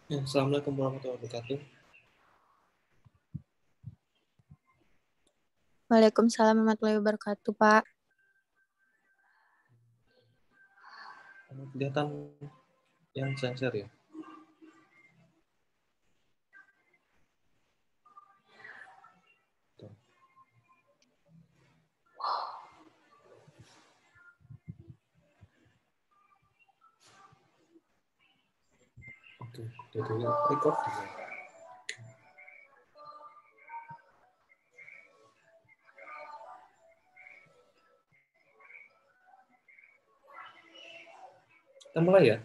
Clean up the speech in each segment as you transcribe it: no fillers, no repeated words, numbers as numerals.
Assalamualaikum warahmatullahi wabarakatuh. Waalaikumsalam warahmatullahi wabarakatuh, Pak. Kelihatan yang saya share ya? Oke, jadi record juga. Kita mulai ya.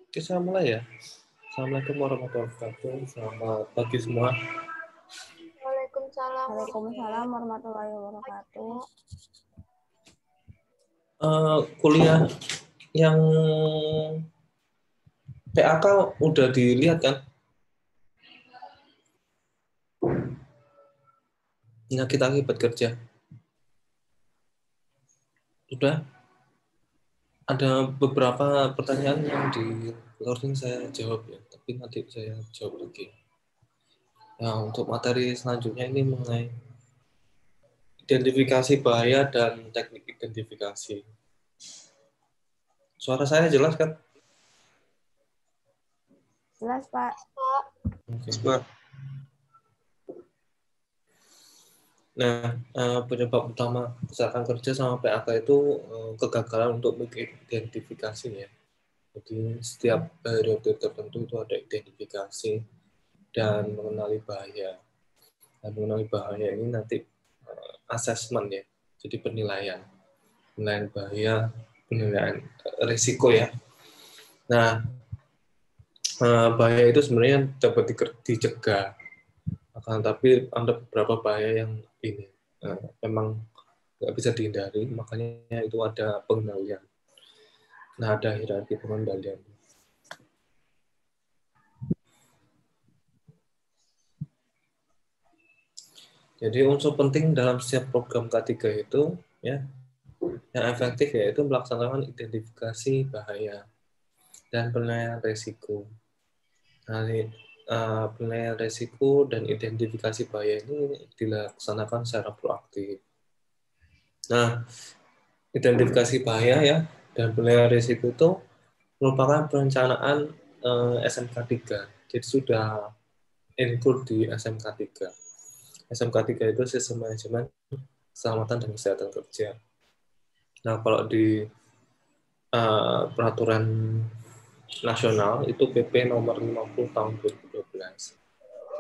Oke, saya mulai ya. Assalamualaikum warahmatullahi wabarakatuh. Selamat pagi semua. Waalaikumsalam warahmatullahi wabarakatuh. Kuliah yang PAK udah dilihat kan? Penyakit akibat kerja. Sudah? Ada beberapa pertanyaan yang di recording saya jawab ya, tapi nanti saya jawab lagi. Nah, untuk materi selanjutnya ini mengenai identifikasi bahaya dan teknik identifikasi. Suara saya jelas kan? Jelas, Pak. Oke. Nah, penyebab utama kecelakaan kerja sama PAK itu kegagalan untuk mengidentifikasi ya. Jadi setiap periode tertentu itu ada identifikasi dan mengenali bahaya. Dan mengenali bahaya ini nanti assessment ya. Jadi penilaian bahaya, penilaian risiko ya. Nah, bahaya itu sebenarnya dapat dicegah. Akan tapi ada beberapa bahaya yang ini memang nggak bisa dihindari, makanya itu ada pengendalian. Nah, ada hierarki pengendalian. Jadi unsur penting dalam setiap program K3 itu ya yang efektif yaitu melaksanakan identifikasi bahaya dan penilaian risiko. Nah, penilaian risiko dan identifikasi bahaya ini dilaksanakan secara proaktif. Nah, identifikasi bahaya ya dan penilaian risiko itu merupakan perencanaan SMK 3. Jadi sudah include di SMK 3. SMK 3 itu sistem manajemen keselamatan dan kesehatan kerja. Nah, kalau di peraturan nasional itu PP nomor 50 tahun 2012.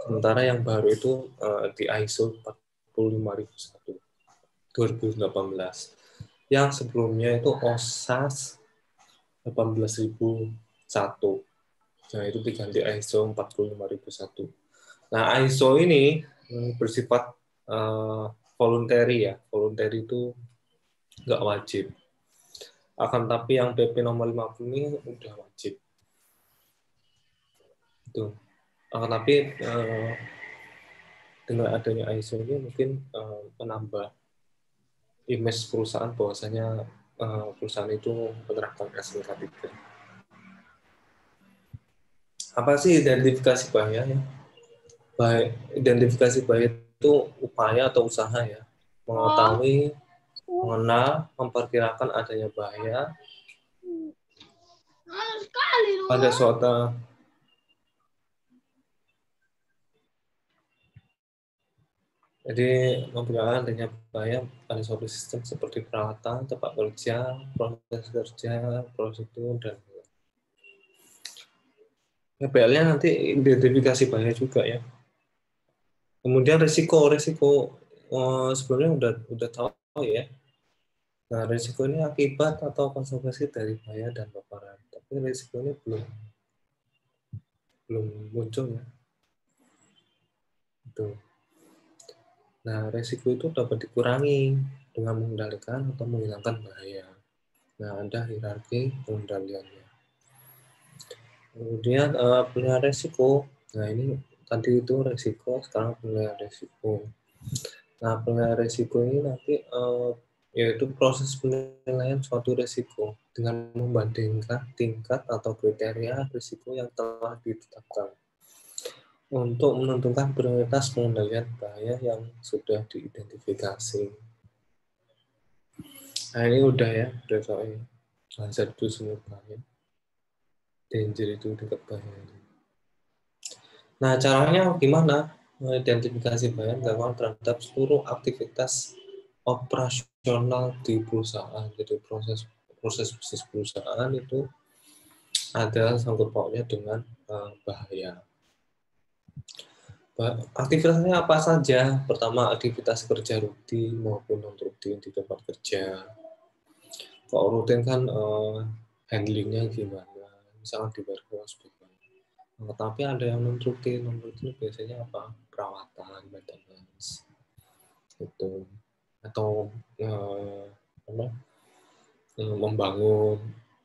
Sementara yang baru itu di ISO 45001 2018. Yang sebelumnya itu OSAS 18001. Nah, itu diganti ISO 45001. Nah, ISO ini bersifat voluntary ya. Voluntary itu nggak wajib. Akan tapi yang PP nomor 50 ini udah wajib. Itu. Akan tapi dengan adanya ISO ini mungkin menambah image perusahaan bahwasanya perusahaan itu menerapkan SMK 3. Apa sih identifikasi bahaya? Identifikasi bahaya itu upaya atau usaha ya mengetahui, mengenal, memperkirakan adanya bahaya pada suatu memperkirakan adanya bahaya pada suatu sistem seperti peralatan, tempat kerja, proses kerja, prosedur, dan PL-nya nanti identifikasi bahaya juga ya. Kemudian risiko sebelumnya udah tahu ya. Nah, risiko ini akibat atau konsekuensi dari bahaya dan paparan. Tapi risiko ini belum muncul ya. Itu. Nah, risiko itu dapat dikurangi dengan mengendalikan atau menghilangkan bahaya. Nah, ada hierarki pengendaliannya. Kemudian penilaian risiko. Nah, ini tadi itu risiko, sekarang penilaian risiko. Nah, penilaian risiko ini nanti yaitu proses penilaian suatu risiko dengan membandingkan tingkat atau kriteria risiko yang telah ditetapkan untuk menentukan prioritas pengendalian bahaya yang sudah diidentifikasi. Nah, ini udah ya, udah soalnya. Hazard itu semua bahaya. Danger itu tingkat bahaya. Nah, caranya gimana? Mengidentifikasi bahaya dilakukan terhadap seluruh aktivitas operasional di perusahaan. Jadi proses bisnis perusahaan itu ada sangkut pautnya dengan bahaya. Aktivitasnya apa saja? Pertama, aktivitas kerja rutin maupun non rutin di tempat kerja. Kalau rutin kan handlingnya gimana? Misalnya di warehouse bagaimana? Nah, tapi ada yang non rutin biasanya apa? Perawatan, maintenance, itu atau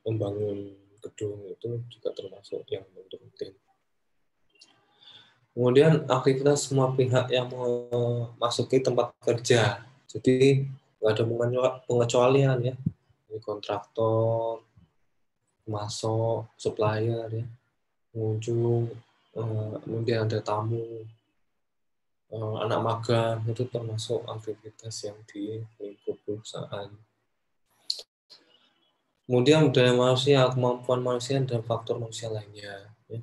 membangun gedung itu juga termasuk yang non rutin. Kemudian aktivitas semua pihak yang memasuki tempat kerja. Jadi nggak ada pengecualian ya. Kontraktor, masuk, supplier ya, pengunjung, kemudian ada tamu, anak magang, itu termasuk aktivitas yang di lingkup perusahaan. Kemudian budaya manusia, kemampuan manusia dan faktor manusia lainnya. Ya.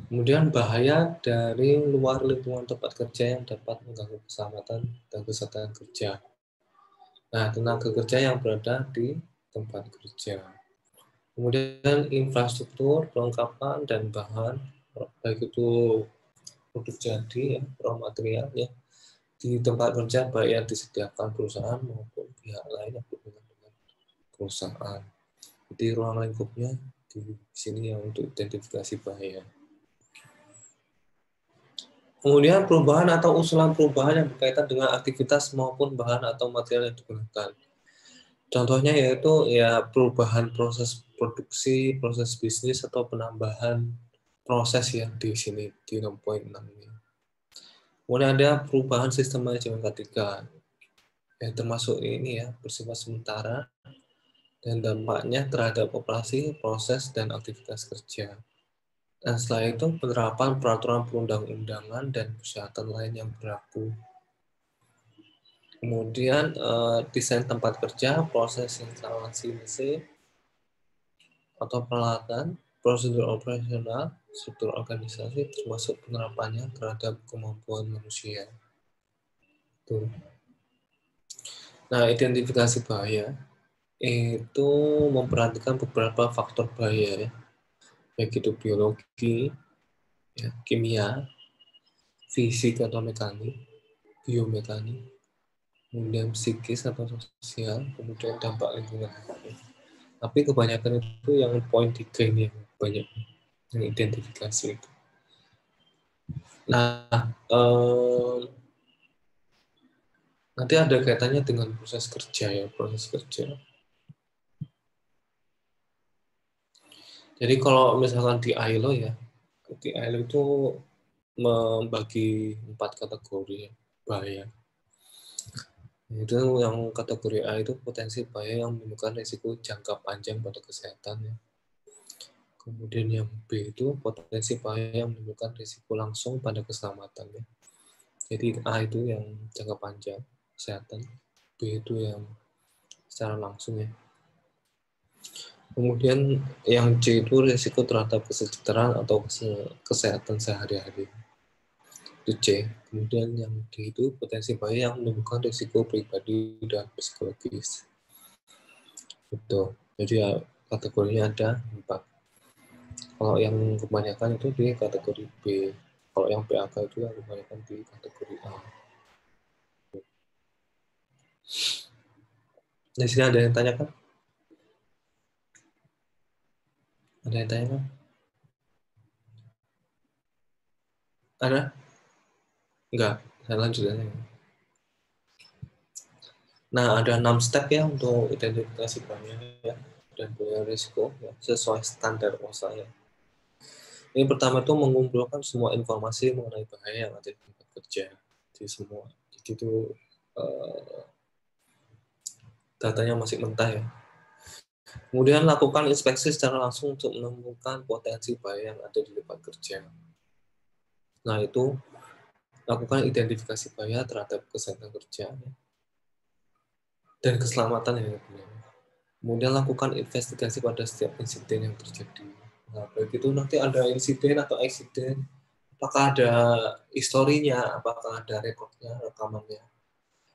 Kemudian bahaya dari luar lingkungan tempat kerja yang dapat mengganggu keselamatan dan kesehatan kerja. Nah, tenaga kerja yang berada di tempat kerja. Kemudian infrastruktur, perlengkapan, dan bahan, baik itu produk jadi, ya, raw material, ya, di tempat kerja baik yang disediakan perusahaan maupun pihak lain yang berhubungan dengan perusahaan. Jadi ruang lingkupnya di sini yang untuk identifikasi bahaya. Kemudian perubahan atau usulan perubahan yang berkaitan dengan aktivitas maupun bahan atau material yang digunakan. Contohnya yaitu ya perubahan proses produksi, proses bisnis atau penambahan proses ya di sini di 6.6 ini. Kemudian ada perubahan sistem manajemen K3 yang termasuk ini ya bersifat sementara dan dampaknya terhadap operasi, proses dan aktivitas kerja. Dan setelah itu penerapan peraturan perundang-undangan dan kesehatan lain yang berlaku. Kemudian desain tempat kerja, proses instalasi mesin atau peralatan, prosedur operasional, struktur organisasi, termasuk penerapannya terhadap kemampuan manusia. Tuh. Nah, identifikasi bahaya itu memperhatikan beberapa faktor bahaya, ya. Baik itu biologi, ya, kimia, fisik atau mekanik, biomekanik, kemudian psikis atau sosial, kemudian dampak lingkungan. Tapi kebanyakan itu yang poin 3 ini yang banyak yang identifikasi itu. Nah, nanti ada kaitannya dengan proses kerja ya, proses kerja. Jadi kalau misalkan di ILO ya, di ILO itu membagi 4 kategori ya, bahaya. Itu yang kategori A itu potensi bahaya yang menimbulkan risiko jangka panjang pada kesehatan ya. Kemudian yang B itu potensi bahaya yang menimbulkan risiko langsung pada keselamatan ya. Jadi A itu yang jangka panjang kesehatan, B itu yang secara langsung ya. Kemudian yang C itu risiko terhadap kesejahteraan atau kesehatan sehari-hari. Itu C. Kemudian yang D itu potensi bahaya yang menimbulkan risiko pribadi dan psikologis. Itu. Jadi ya, kategorinya ada 4. Kalau yang kebanyakan itu di kategori B. Kalau yang PAK itu yang kebanyakan di kategori A. Di sini ada yang tanya kan? Ada yang tanya kan? Ada? Enggak, saya lanjut aja. Nah, ada 6 step ya untuk identifikasi bahaya ya, dan punya risiko ya, sesuai standar OSHA ya. Ini pertama itu mengumpulkan semua informasi mengenai bahaya yang ada di tempat kerja. Jadi semua. Jadi itu datanya masih mentah ya. Kemudian lakukan inspeksi secara langsung untuk menemukan potensi bahaya yang ada di tempat kerja. Nah, itu lakukan identifikasi bahaya terhadap kesehatan kerja dan keselamatan ya. Kemudian lakukan investigasi pada setiap insiden yang terjadi. Nah, begitu nanti ada insiden atau eksiden, apakah ada historinya, apakah ada rekodnya, rekamannya.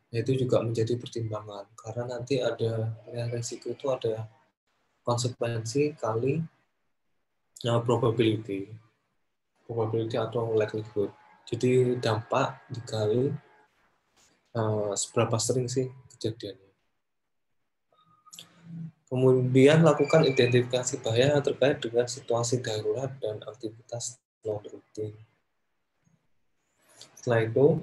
Nah, itu juga menjadi pertimbangan karena nanti ada resiko itu ada konsekuensi kali probability atau likelihood. Jadi dampak dikali seberapa sering sih kejadiannya. Kemudian lakukan identifikasi bahaya terkait dengan situasi darurat dan aktivitas non-rutin. Setelah itu,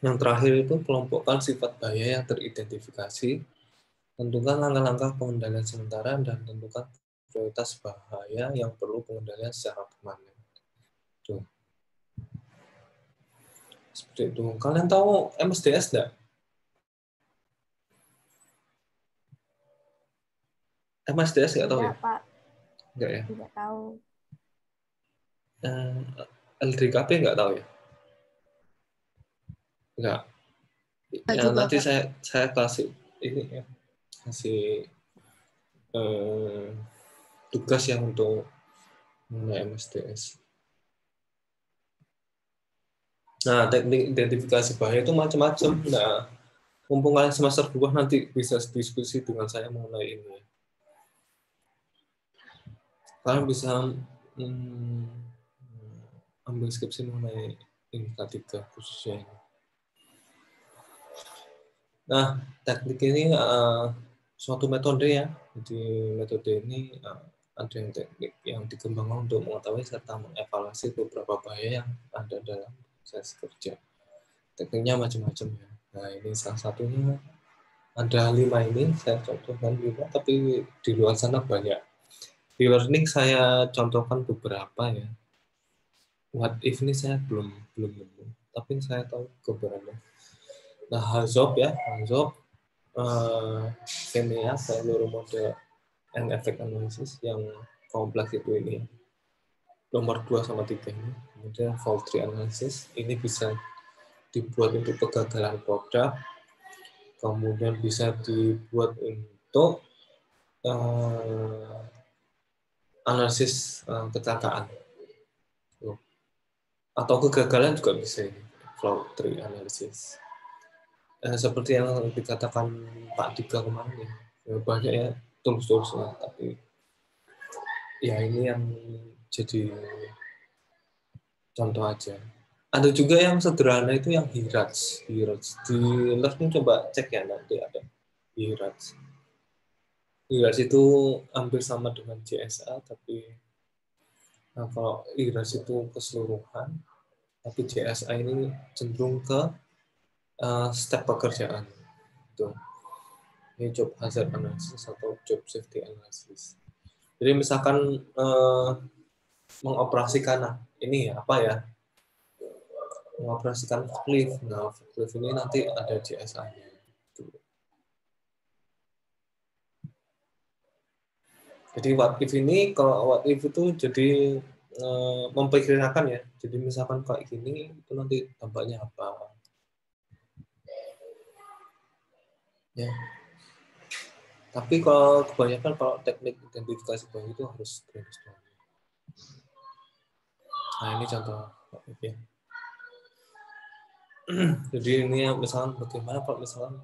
yang terakhir itu kelompokkan sifat bahaya yang teridentifikasi, tentukan langkah-langkah pengendalian sementara, dan tentukan prioritas bahaya yang perlu pengendalian secara permanen. Tuh. Seperti itu. Kalian tahu MSDS enggak? MSDS nggak tahu ya? Tidak, Pak. Nggak ya? Tidak tahu. LDKP nggak tahu ya? Nggak. Nggak Ya, juga, nanti Pak. saya kasih ini ya, kasih tugas yang untuk mengenai MSDS. Nah, teknik identifikasi bahaya itu macam-macam. Nah, mumpung kalian semester 2 nanti bisa diskusi dengan saya mengenai ini. Kalian bisa ambil skripsi mengenai ini K3 khususnya ini. Nah, teknik ini suatu metode ya. Jadi metode ini ada yang teknik yang dikembangkan untuk mengetahui serta mengevaluasi beberapa bahaya yang ada dalam proses kerja. Tekniknya macam-macam ya. Nah, ini salah satunya ada 5 ini, saya contohkan 5, tapi di luar sana banyak. Di learning saya contohkan beberapa ya. What if ini saya belum nemu, tapi saya tahu beberapa. Nah, HAZOP ya, HAZOP VMEA, seluruh model and effect analysis yang kompleks itu ini. Nomor 2 sama 3 ini. Kemudian fault tree analysis, ini bisa dibuat untuk kegagalan produk, kemudian bisa dibuat untuk analisis kecelakaan. Atau kegagalan juga bisa ini, fault tree analysis. Seperti yang dikatakan Pak Dika kemarin ya, banyak ya tools-toolsnya, tapi ya ini yang jadi contoh aja. Ada juga yang sederhana itu yang HIRATS. Di learning coba cek ya, nanti ada HIRATS. HIRATS itu hampir sama dengan JSA, tapi kalau HIRATS itu keseluruhan, tapi JSA ini cenderung ke step pekerjaan. Itu. Ini job hazard analysis atau job safety analysis. Jadi misalkan mengoperasikan ini apa ya? Mengoperasikan forklift. Nah, forklift ini nanti ada JSA-nya. Jadi what if ini, kalau what if itu jadi memperkirakan ya. Jadi misalkan kayak gini, itu nanti dampaknya apa? Ya. Tapi kalau kebanyakan kalau teknik identifikasi bahaya itu harus brainstorming. Nah, ini contoh what if ya. Jadi ini misalkan bagaimana kalau misalkan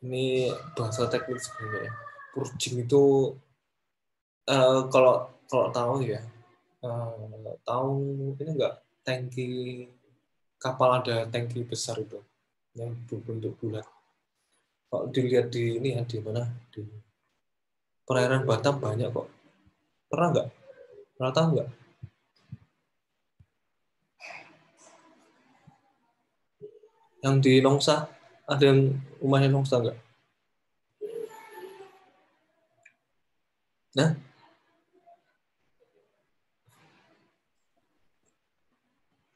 ini bahasa teknik sebenarnya. Purging itu kalau tahu ya, tahu ini enggak tangki kapal ada tangki besar itu. yang berbentuk bulat. Kalau dilihat di ini ya, di mana, di perairan Batam banyak kok. Pernah nggak? Pernah tahu nggak? Yang di Longsa, ada yang rumahnya Longsa nggak? Nah,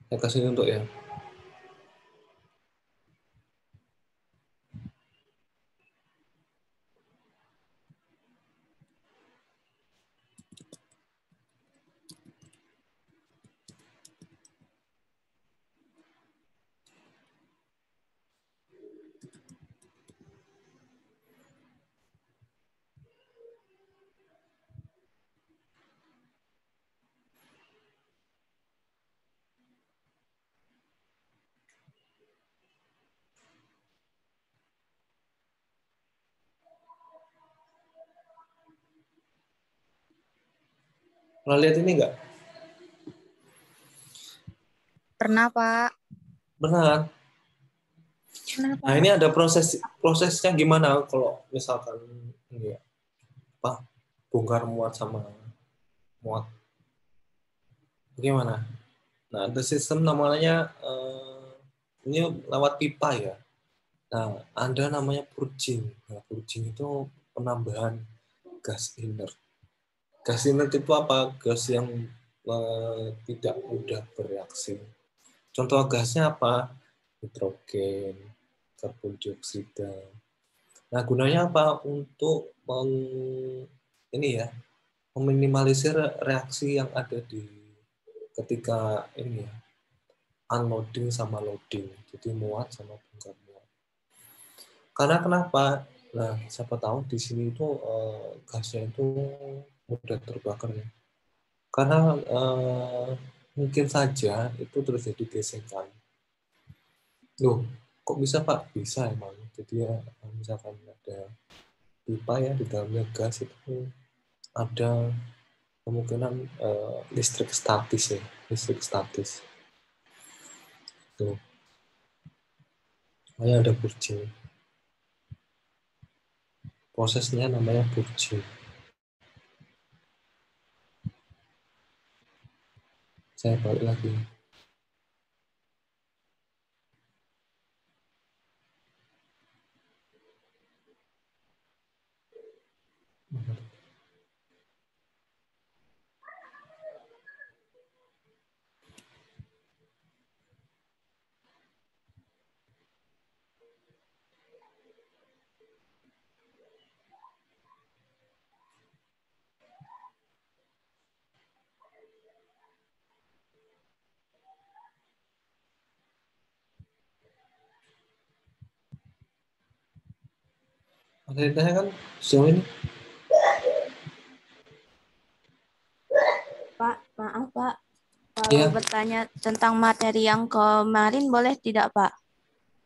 saya kasih untuk ya. Pernah lihat ini nggak? Pernah, Pak. Pernah kan? Pernah, Nah, Pak. ini ada prosesnya gimana kalau misalkan ini ya, apa, bongkar muat sama muat. Bagaimana? Nah, ada sistem namanya ini lewat pipa ya. Nah, ada namanya purging. Nah, purging itu penambahan gas inert. Gas inert itu apa? Gas yang tidak mudah bereaksi. Contoh gasnya apa? Nitrogen, karbon dioksida. Nah, gunanya apa? Untuk ini ya, meminimalisir reaksi yang ada di ketika ini ya, unloading sama loading. Jadi muat sama bongkar muat. Karena kenapa? Nah, siapa tahu di sini itu gasnya itu mudah terbakar ya. Karena mungkin saja itu terjadi gesekan. Loh, kok bisa Pak? Bisa emang. Jadi ya, misalkan ada pipa ya di dalamnya gas itu ada kemungkinan listrik statis ya, listrik statis. Tuh, makanya ada purging. Prosesnya namanya purging. Saya balik lagi. Ada yang tanya kan sejauh ini? Pak, maaf Pak. Kalau Iya, bertanya tentang materi yang kemarin boleh tidak Pak?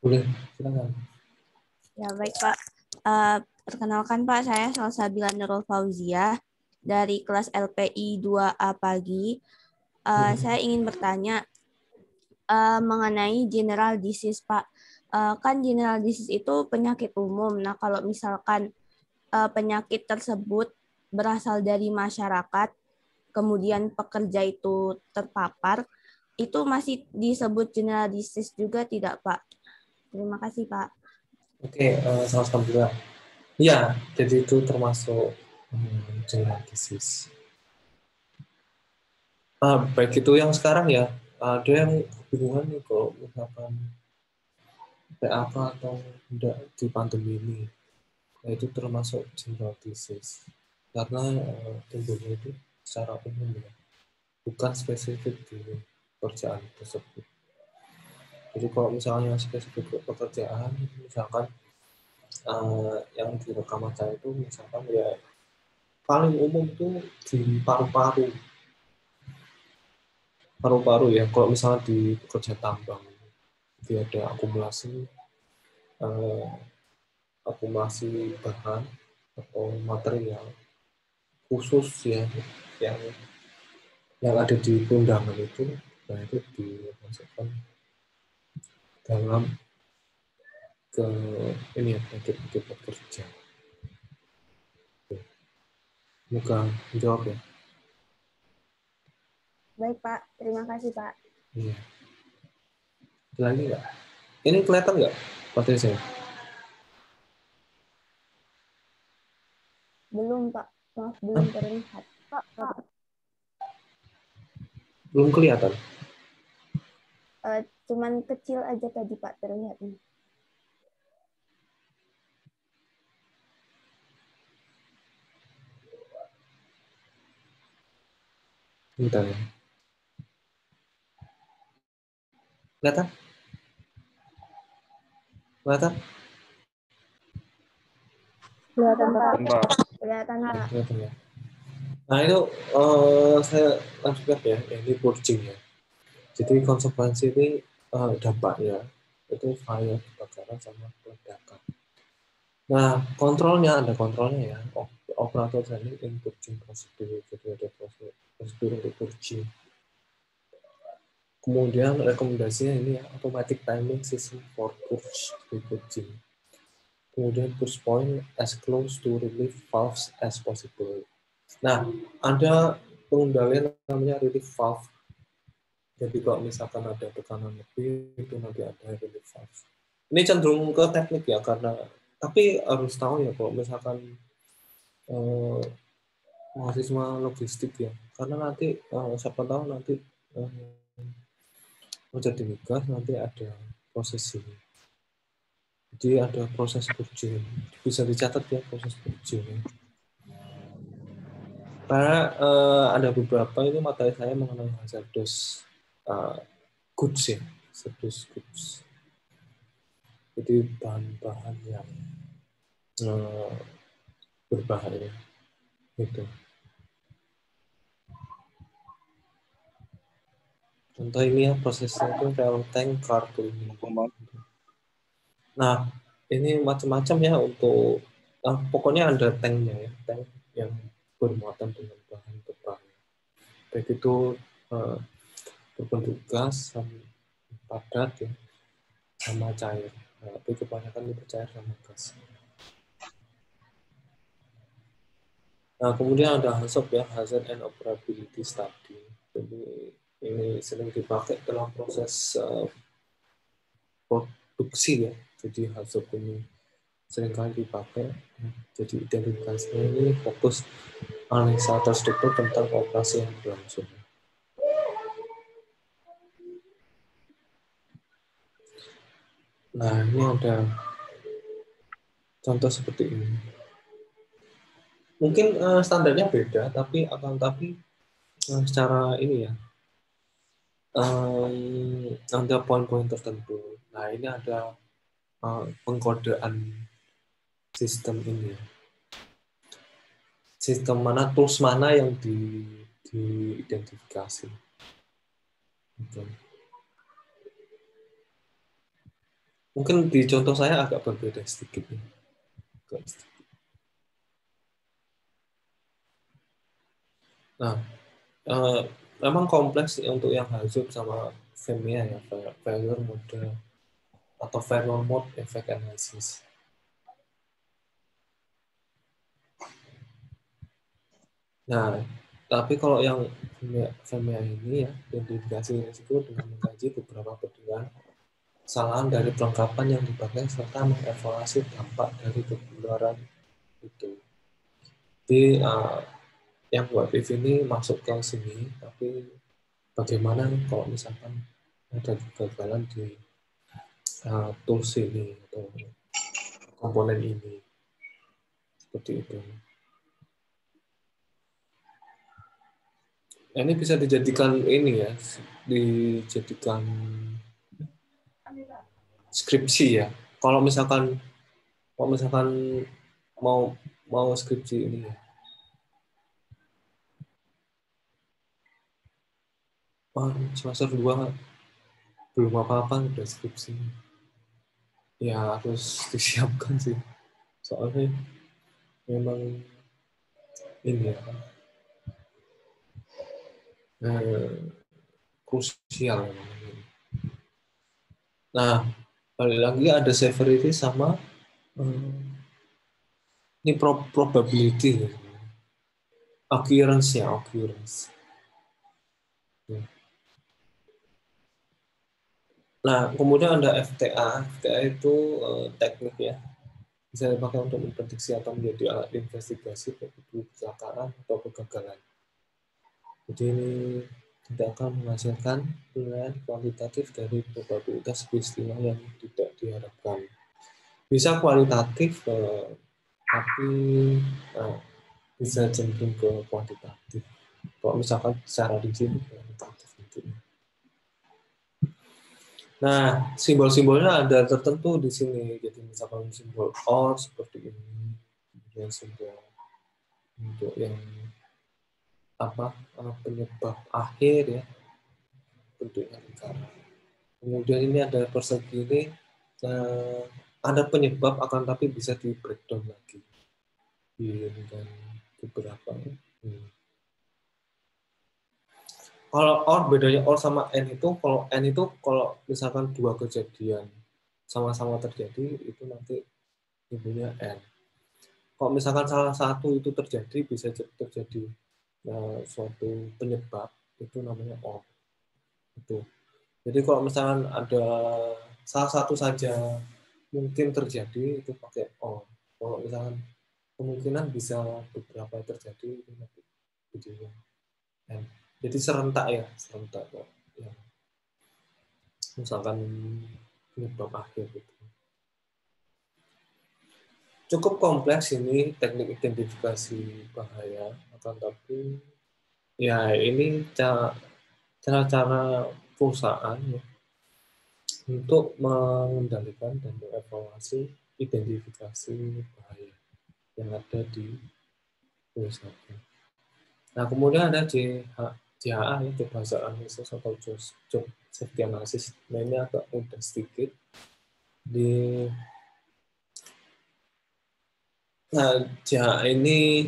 boleh. Silakan. Ya baik Pak. Perkenalkan Pak, saya Salsabila Nurul Fauzia dari kelas LPI 2A pagi. Saya ingin bertanya mengenai general disease Pak. Kan general disease itu penyakit umum. Nah kalau misalkan penyakit tersebut berasal dari masyarakat, kemudian pekerja itu terpapar, itu masih disebut general disease juga tidak Pak? Terima kasih Pak. Oke, sama-sama juga. Iya, jadi itu termasuk general disease. Baik itu yang sekarang ya, ada yang kebingungan nih kalau misalkan PAK atau tidak di pandemi ini. Nah, itu termasuk general disease. Karena tumbuhnya itu secara umum ya, bukan spesifik di pekerjaan tersebut. Jadi kalau misalnya spesifik ke pekerjaan, misalkan yang direkam aja itu misalkan ya paling umum itu di paru-paru. Paru-paru ya, kalau misalnya di pekerja tambang, dia ada eh, akumulasi bahan atau material khusus ya yang ada di undangan itu, nah itu dimasukkan dalam ke ini ya, akibat kerja. Semoga menjawab ya. Baik, Pak. Terima kasih, Pak. Iya. Ada lagi nggak? Ini kelihatan nggak materi saya? Belum, Pak. Maaf, belum terlihat. Pak. Belum kelihatan. Cuman kecil aja tadi, Pak, terlihatnya. Bentar ya. Kelihatan? Kelihatan? Kelihatan, Pak. Bentar. Kelihatan, Pak. Kelihatan ya. Nah itu saya lanjutkan ya, ini purging ya. Jadi konsekuensi ini dampaknya itu fire, kebakaran sama peledakan. Nah kontrolnya ada kontrolnya ya. Operator training in purging prosedur, jadi ada prosedur untuk purging. Kemudian rekomendasinya ini ya, automatic timing system for purging. Kemudian push point as close to relief valves as possible. Nah, ada pengendalian namanya relief valve. Jadi kalau misalkan ada tekanan lebih, itu nanti ada relief valve. Ini cenderung ke teknik ya, karena tapi harus tahu ya kalau misalkan mahasiswa logistik ya, karena nanti siapa tahu nanti mau jadi migas nanti ada proses ini. Jadi ada proses purging, bisa dicatat ya proses purging. Karena ada beberapa ini materi saya mengenai hazardous goods ya, hazardous goods. Jadi bahan-bahan yang berbahaya gitu. Contoh ini ya prosesnya itu real tank car cleaning. Nah ini macam-macam ya untuk pokoknya ada tanknya ya, tank yang bermuatan dengan bahan berbahaya. Baik itu berbentuk gas, padat ya, sama cair. Nah, tapi kebanyakan itu cair sama gas. Nah, kemudian ada HACCP ya, Hazard and Operability Study. Jadi ini sering dipakai dalam proses produksi ya. Jadi HACCP ini seringkali dipakai. Jadi identifikasinya ini fokus analisa terstruktur tentang operasi yang berlangsung. Nah, ini ada contoh seperti ini. Mungkin standarnya beda, tapi secara ini ya, ada poin-poin tertentu. Nah, ini ada pengkodean sistem ini. Sistem mana, tools mana yang diidentifikasi. Gitu. Mungkin di contoh saya agak berbeda sedikit. Nah, memang kompleks untuk yang HACCP sama FEMIA ya, failure mode atau failure mode effect analysis. Nah, tapi kalau yang FEMIA ini ya, identifikasi risiko dengan mengkaji beberapa pedoman kesalahan dari perlengkapan yang dipakai serta mengevaluasi dampak dari kebenaran itu. Jadi yang buat review ini masuk ke sini, tapi bagaimana kalau misalkan ada kegagalan di tools ini atau komponen ini, seperti itu. Ini bisa dijadikan ini ya, dijadikan skripsi ya. Kalau misalkan mau skripsi ini ya. Semester 2 belum apa-apa udah skripsi. Ya harus disiapkan sih. Soalnya memang ini ya. Krusial. Nah, balik lagi ada severity sama ini probability, occurrence. Nah, kemudian ada FTA. FTA itu teknik ya, bisa dipakai untuk memprediksi atau menjadi alat investigasi kecelakaan atau kegagalan. Jadi ini tidak akan menghasilkan penilaian kuantitatif dari probabilitas peristiwa yang tidak diharapkan. Bisa kualitatif, tapi bisa cenderung ke kuantitatif. Kalau misalkan secara rigid kuantitatif nantinya. Nah, simbol-simbolnya ada tertentu di sini. Jadi misalkan simbol OR seperti ini, kemudian simbol untuk yang penyebab akhir ya, bentuknya lingkaran. Kemudian ini ada persegi ini, ada penyebab akan tapi bisa di breakdown lagi. Dan beberapa. Kalau OR, bedanya OR sama N itu, kalau N itu kalau misalkan dua kejadian sama-sama terjadi, itu nanti ibunya N. Kalau misalkan salah satu itu terjadi, bisa terjadi suatu penyebab, itu namanya OR. Itu. Jadi kalau misalkan ada salah satu saja mungkin terjadi, itu pakai OR. Kalau misalkan kemungkinan bisa beberapa terjadi, itu nanti jadinya N. Jadi serentak ya, serentak kok. Ya. Misalkan penyebab akhir gitu. Cukup kompleks ini teknik identifikasi bahaya, akan tapi ya ini cara-cara perusahaan ya, untuk mengendalikan dan mengevaluasi identifikasi bahaya yang ada di perusahaan. Nah, kemudian ada JHA, itu bahasa analysis atau job safety analysis. Nah, ini agak mudah sedikit. Nah, JHA ini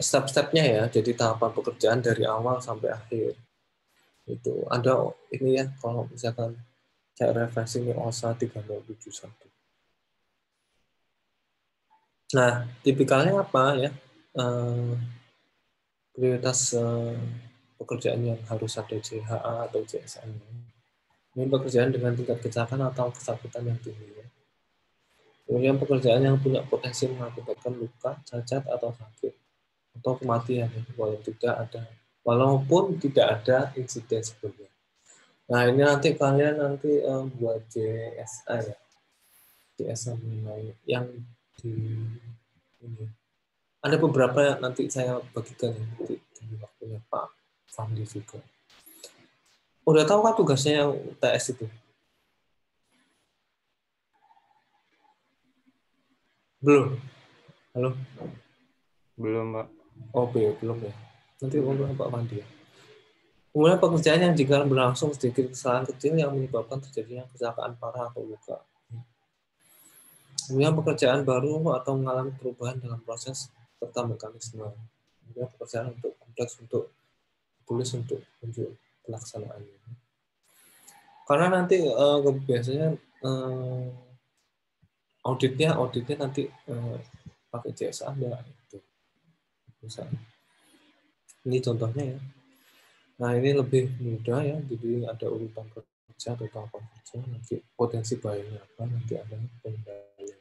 step-stepnya ya, jadi tahapan pekerjaan dari awal sampai akhir. Itu ada ini ya, kalau misalkan saya referensi ini OSA 3071. Nah, tipikalnya apa ya? Prioritas pekerjaan yang harus ada JHA atau JSA. Ini pekerjaan dengan tingkat kecelakaan atau kesakitan yang tinggi. Ya. Kemudian pekerjaan yang punya potensi mengakibatkan luka, cacat, atau sakit, atau kematian, ya, walaupun tidak ada insiden sebelumnya. Nah, ini nanti kalian buat JSA ya. JSA mengenai yang di ini. Ada beberapa yang nanti saya bagikan nanti di waktunya Pak Fandi juga. Udah tahu kan tugasnya yang TS itu? Belum? Halo? Belum, Pak. Oh, belum ya. Nanti ngobrol Pak Fandi ya. Kemudian pekerjaan yang jika berlangsung sedikit kesalahan kecil yang menyebabkan terjadinya kecelakaan parah atau luka. Kemudian pekerjaan baru atau mengalami perubahan dalam proses serta mekanisme. Kemudian pekerjaan untuk kompleks untuk tulis untuk pelaksanaannya. Karena nanti biasanya auditnya nanti pakai JSA enggak itu. Misalnya. Ini contohnya ya. Nah, ini lebih mudah ya. Jadi ada urutan kerja atau tahapan kerja, nanti potensi bahayanya apa, nanti ada pengendalian.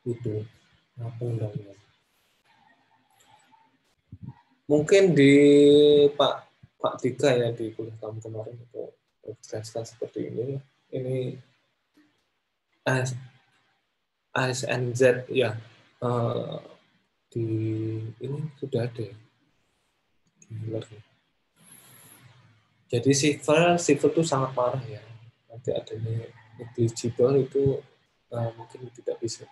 Itu pengendalian. Mungkin di Pak Dika ya di kuliah kamu kemarin itu jelaskan seperti ini. Ini ASNZ ya, di ini sudah ada ya. Jadi civil itu sangat parah ya. Nanti adanya negligible itu mungkin tidak bisa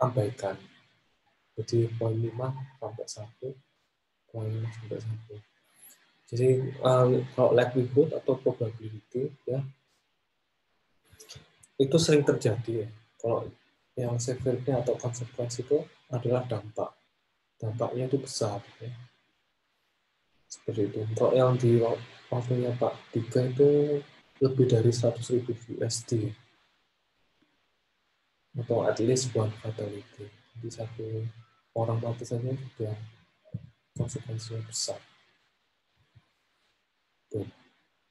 diabaikan. Jadi poin 5 sampai 1, poin 5 sampai 1. Jadi kalau likelihood atau probability ya itu sering terjadi ya. Kalau yang severity atau konsekuensi itu adalah dampaknya itu besar ya. Seperti itu. Kalau yang di waktunya Pak Dika itu lebih dari 100.000 USD atau at least one fatality. Jadi satu orang mati saja sudah konsekuensinya besar. Tuh.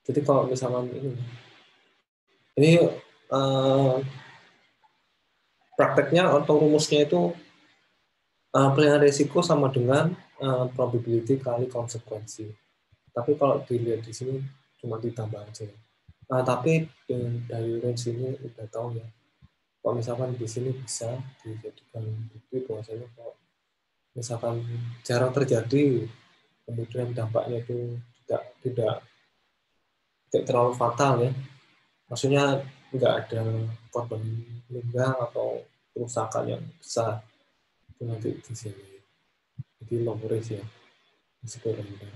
Jadi kalau misalkan ini prakteknya atau rumusnya itu pilihan risiko sama dengan probability kali konsekuensi. Tapi kalau dilihat di sini cuma ditambah aja. Tapi dari range ini udah tahu ya. Kalau misalkan di sini bisa dijadikan bukti bahwasanya kalau misalkan jarang terjadi, kemudian dampaknya itu tidak terlalu fatal ya. Maksudnya nggak ada korban meninggal atau kerusakan yang besar itu nanti di sini. Jadi low risk ya, risiko rendah.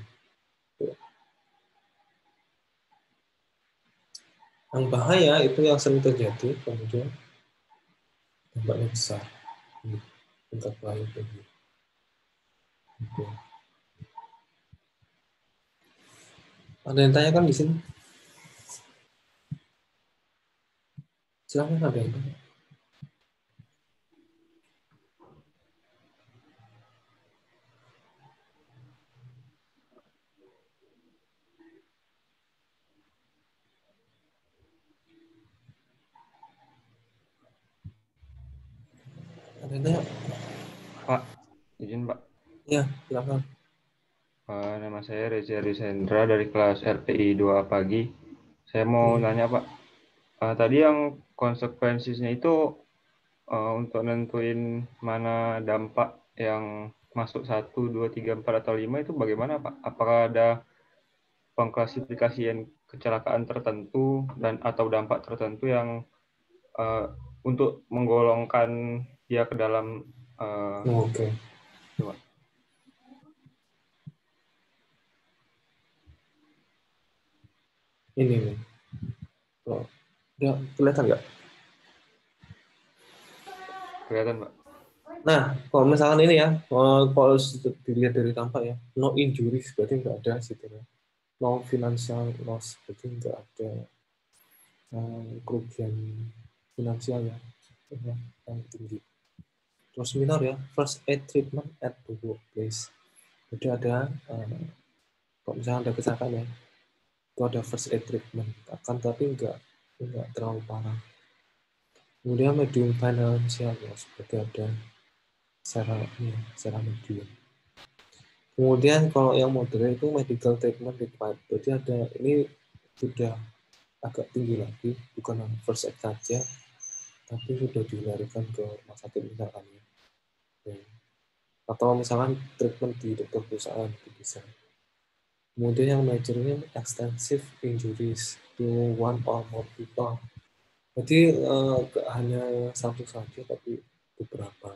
Yang bahaya itu yang sering terjadi, kemudian dampaknya besar. Tingkat bahaya tinggi. Gitu. Ada yang tanya kan di sini? Silahkan ada yang tanya. Ada yang tanya? Pak, izin Pak. Ya, silahkan. Nama saya Reza Risendra dari kelas RPI 2 pagi. Saya mau nanya Pak, tadi yang konsekuensinya itu untuk nentuin mana dampak yang masuk 1, 2, 3, 4, atau 5 itu bagaimana Pak? Apakah ada pengklasifikasian kecelakaan tertentu dan atau dampak tertentu yang untuk menggolongkan dia ke dalam Oke. coba. Ini nih. Oh, ya, kelihatan nggak? Kelihatan Pak? Nah, kalau misalkan ini ya, kalau dilihat dari tampak ya, no injuries berarti nggak ada cedera. No financial loss berarti nggak ada kerugian finansial ya, yang tinggi. Terus minor ya, first aid treatment at the workplace. Jadi ada, kalau misalnya ada kecelakaan ya, itu ada first aid treatment, akan tapi nggak terlalu parah. Kemudian medium financial loss, berarti ada secara medium. Kemudian kalau yang moderate itu medical treatment required, berarti ada ini sudah agak tinggi lagi, bukan first aid saja, tapi sudah dilarikan ke rumah sakit misalkan ya. Atau misalkan treatment di dokter perusahaan itu bisa. Kemudian yang majornya extensive injuries to one or more people. Jadi hanya satu saja tapi beberapa.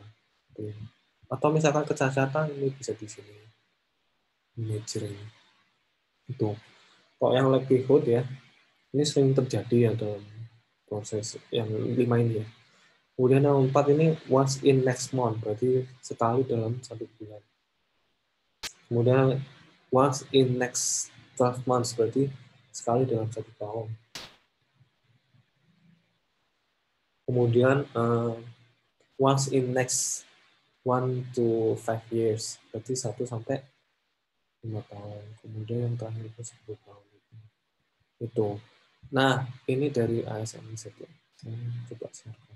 Atau misalkan kecacatan ini bisa di sini. Major ini. Itu. Kalau yang livelihood ya, ini sering terjadi ya dalam proses yang 5 ini ya. Kemudian yang 4 ini once in next month, berarti sekali dalam 1 bulan. Kemudian once in next 12 months, berarti sekali dalam 1 tahun. Kemudian once in next 1 to 5 years, berarti 1 sampai 5 tahun. Kemudian yang terakhir itu 10 tahun. Itu. Nah, ini dari ASMZ ya. Saya coba share.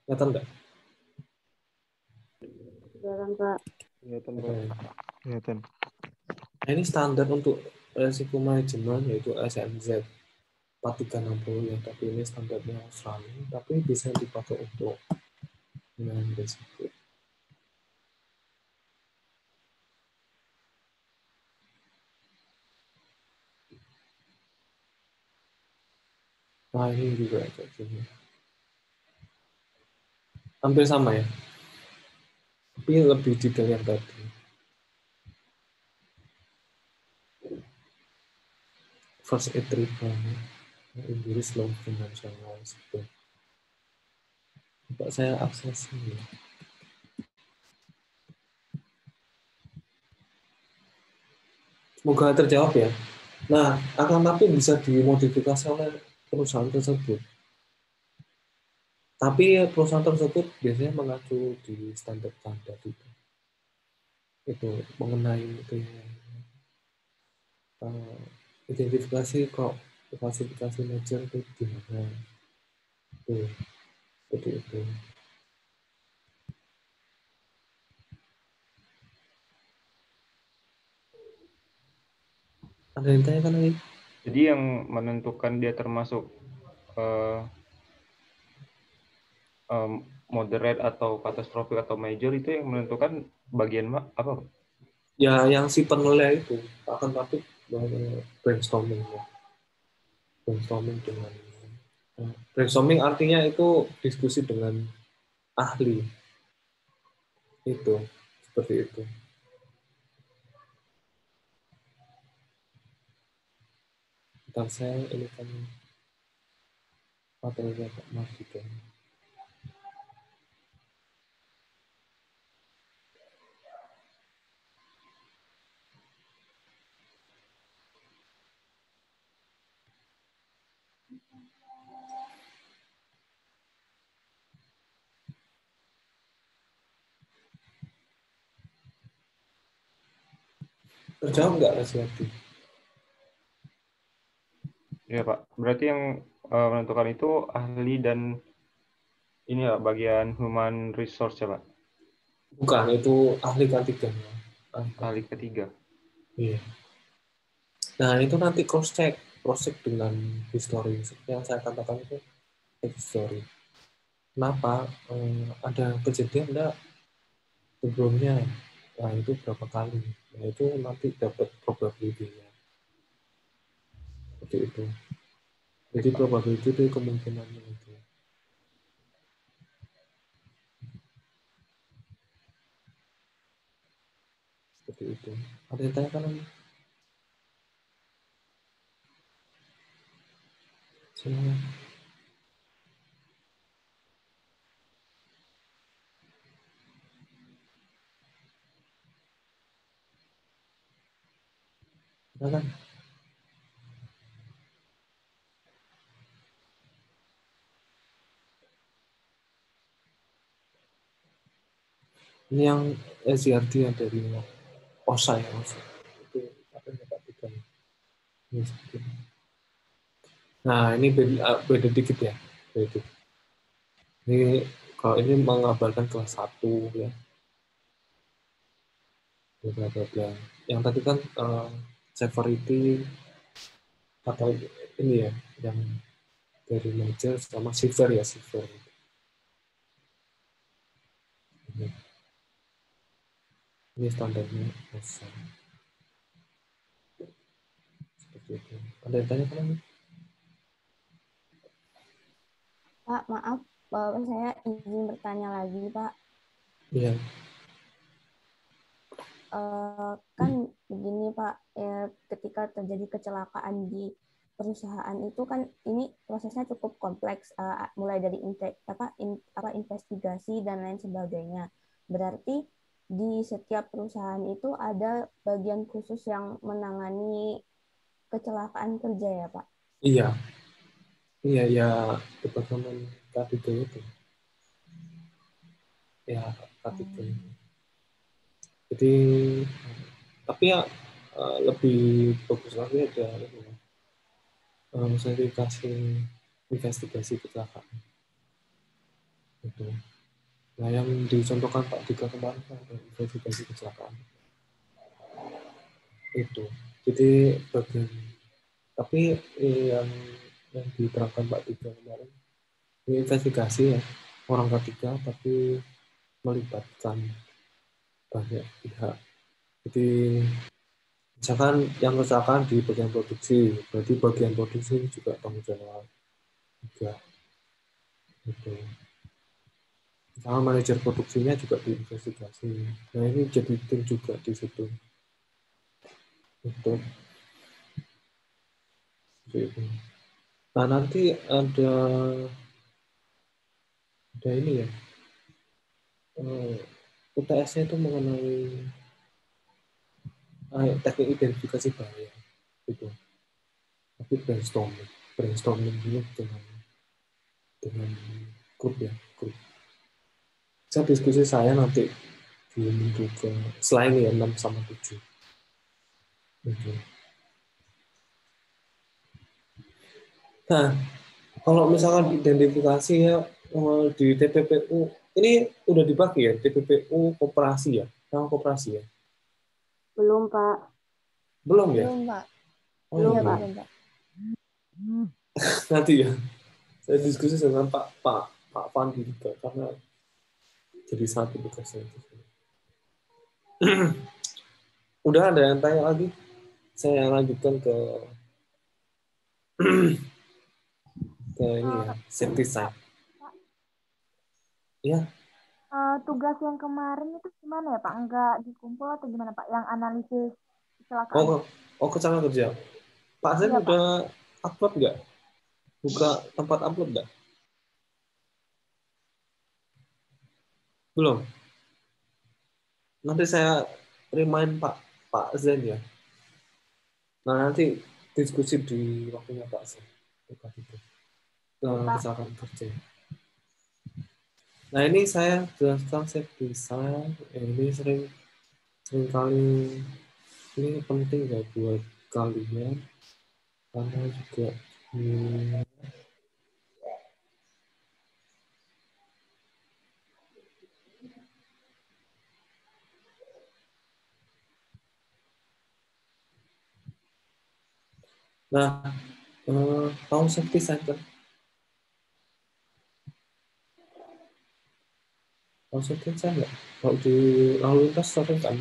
Kelihatan nggak? Silakan Pak. Kelihatan Pak. Kelihatan. Nah, ini standar untuk resiko manajemen yaitu SMZ 4360 ya, tapi ini standarnya Australia, tapi bisa dipakai untuk penilaian risiko. Nah, ini juga kayak gini. Hampir sama ya, tapi lebih detail yang tadi. First aid treatment, injury slow financial support. Coba saya akses ini. Semoga terjawab ya. Nah, akan tapi bisa dimodifikasi oleh perusahaan tersebut. Tapi perusahaan tersebut biasanya mengacu di standar-standar itu mengenai itu identifikasi kok klasifikasi major itu gimana itu seperti itu. Ada yang tanya kan lagi? Jadi yang menentukan dia termasuk moderate atau catastrophic atau major itu yang menentukan bagian apa? Ya, yang si penilai itu akan tapi brainstorming ya. Brainstorming artinya itu diskusi dengan ahli itu seperti itu. Bentar, saya ini kan materinya Pak Mardika. Terjawab nggak Rasiati? Ya Pak, berarti yang menentukan itu ahli dan ini ya bagian human resource ya Pak? Bukan, itu ahli ketiga. Ahli ketiga. Iya. Nah, itu nanti cross check dengan history. Yang saya katakan itu history. Kenapa? Ada kejadian enggak sebelumnya? Nah, itu berapa kali? Nah, itu nanti dapat probability-nya. Seperti itu. Jadi probability itu kemungkinannya itu. Seperti itu. Ada yang tanya kan lagi? Silakan. Silakan. Ini yang SCRD yang dari OSA ya, OSA. Itu apa yang Pak Tiga? Ini seperti ini. Nah, ini beda dikit ya. Beda. Ini kalau ini mengabarkan kelas 1 ya. Bla bla bla. Yang tadi kan severity atau ini ya, yang dari major sama severe ya, severe. Ini standarnya OSA. Seperti itu. Ada yang tanya kan? Pak, maaf, saya izin bertanya lagi, Pak. Iya. Kan begini, Pak, ketika terjadi kecelakaan di perusahaan itu kan ini prosesnya cukup kompleks, mulai dari investigasi dan lain sebagainya. Berarti di setiap perusahaan itu ada bagian khusus yang menangani kecelakaan kerja ya, Pak? Iya. Iya, ya departemen K3 itu. Ya, K3. Jadi tapi ya lebih bagus lagi ada sertifikasi investigasi kecelakaan itu. Nah, yang dicontohkan Pak Dika kemarin kan ada investigasi kecelakaan itu. Jadi bagian tapi yang diterapkan Pak Dika kemarin ini investigasi ya orang ketiga tapi melibatkan banyak pihak. Jadi misalkan yang kecelakaan di bagian produksi, berarti bagian produksi juga tanggung jawab. juga gitu. Sama manajer produksinya juga diinvestigasi. Nah ini jadi tim juga di situ. Gitu. Gitu. Nah nanti ada ini ya. UTS-nya itu mengenai teknik identifikasi bahaya. Gitu. Tapi brainstorming dulu dengan grup ya, grup. Saya diskusi saya nanti di minggu ke selain ya 6 sama 7. Gitu. Nah, kalau misalkan identifikasi ya di TPPU ini udah dibagi ya, TPPU koperasi ya, sama koperasi ya. Belum, Pak. Belum ya? Belum, Pak. Oh, Belum, Iya, Pak. belum, Pak. Nanti ya, saya diskusi dengan Pak Fandi juga karena jadi satu tugasnya itu. Udah ada yang tanya lagi? Saya lanjutkan ke ini ya, safety sign. Ya, Tugas yang kemarin itu gimana ya Pak? Enggak dikumpul atau gimana Pak? Yang analisis kecelakaan. kecelakaan kerja. Pak Zen Iya, Pak. udah upload nggak? Buka tempat upload nggak? Belum. Nanti saya remind Pak Zen ya. Nah nanti diskusi di waktunya Pak Zen. Buka itu. Pak. Kecelakaan kerja. Nah ini saya jelaskan safety sign. Ini sering kali ini penting ya buat kalian karena juga nah tahu safety sign kan? Tahu safety sign nggak? Kalau di lalu lintas sering kan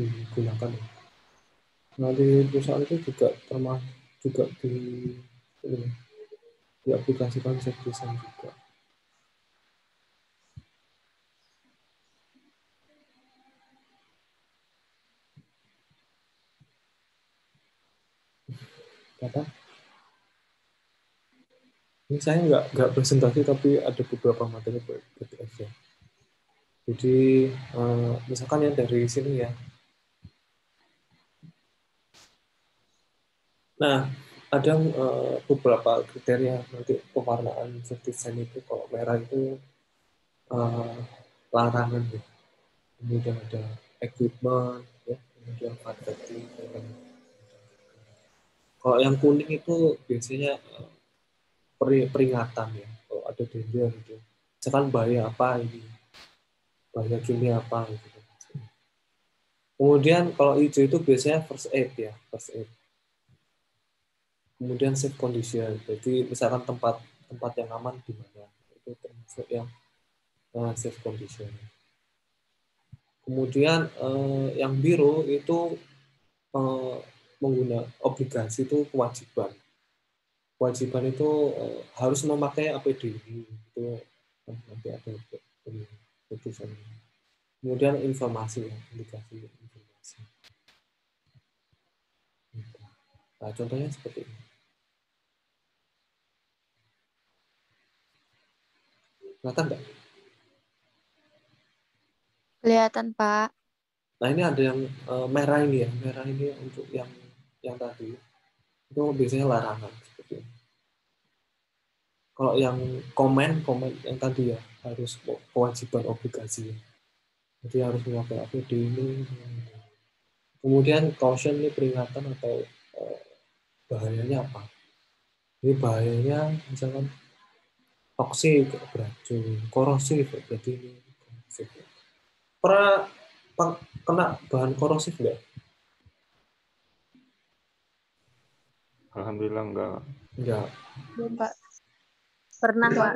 digunakan. Nah di perusahaan itu juga termasuk juga diaplikasikan safety sign juga. Kata ini saya nggak presentasi tapi ada beberapa materi PDF ya. Jadi misalkan yang dari sini ya. Nah ada beberapa kriteria nanti pewarnaan safety sign itu. Kalau merah itu larangan ya. Kemudian ada equipment ya, kemudian fatiguing. Kalau yang kuning itu biasanya peringatan ya, kalau ada danger gitu. Misalkan bahaya apa ini, bahaya kimia apa gitu. Kemudian kalau hijau itu biasanya first aid ya, first aid. Kemudian safe condition, jadi misalkan tempat yang aman di mana, itu termasuk yang safe condition. Kemudian yang biru itu mengguna obligasi itu kewajiban. Kewajiban itu harus memakai APD itu nanti ada putusan. Kemudian informasi ya, indikasi informasi. Nah, contohnya seperti ini. Kelihatan nggak? Kelihatan, Pak. Nah ini ada yang merah ini ya, merah ini untuk yang tadi itu biasanya larangan seperti ini. Kalau yang komen yang tadi ya harus kewajiban obligasi. Jadi harus memakai APD ini. Kemudian caution ini peringatan atau bahayanya apa? Ini bahayanya misalkan toksik, beracun, korosif, berarti ini korosif. Pernah kena bahan korosif nggak? Alhamdulillah enggak. Enggak. Belum, Pak. Pernah, Pak.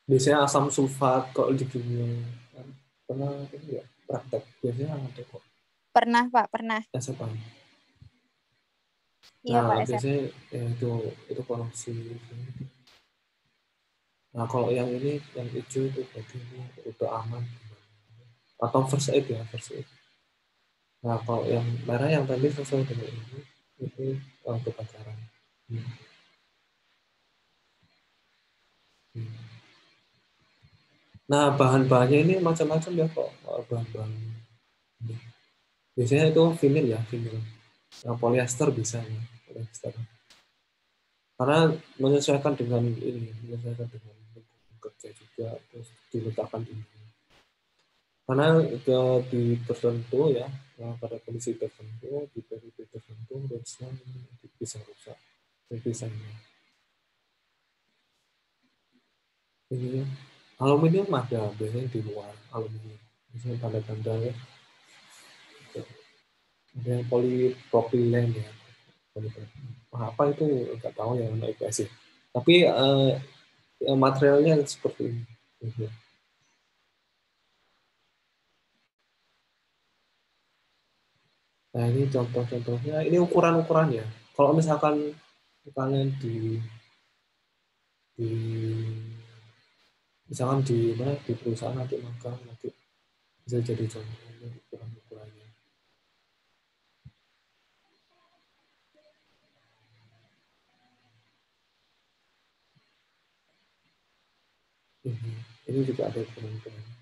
Biasanya asam sulfat kalau di kimia. Pernah ini ya praktek biasanya ada kok. Pernah, Pak. Pernah. SMA. Iya, Nah Pak. biasanya ya, itu korosif. Nah, kalau yang ini, yang hijau itu berarti ini udah aman. Atau first aid ya, first aid. Nah, kalau yang merah yang tadi sesuai dengan ini, itu kebakaran. Nah, bahan-bahannya ini macam-macam ya kok. Bahan-bahan. Biasanya itu vinil ya, vinil. Nah, polyester bisa ya, polyester. Karena menyesuaikan dengan ini, menyesuaikan dengan kerja juga, terus diletakkan di ini. Karena di tertentu ya, pada kondisi tertentu, di periode tertentu, harusnya bisa rusak, desainnya. Ini aluminium ada, biasanya di luar aluminium. Misalnya tanda-tanda ya, ada yang polipropilen ya. Apa itu nggak tahu ya anak IPS ya. Tapi materialnya seperti ini. Nah ini contoh-contohnya. Ini ukuran-ukurannya. Kalau misalkan kalian di misalkan di mana di perusahaan nanti magang nanti bisa jadi contohnya ukuran-ukurannya. Ini juga ada ukuran-ukurannya.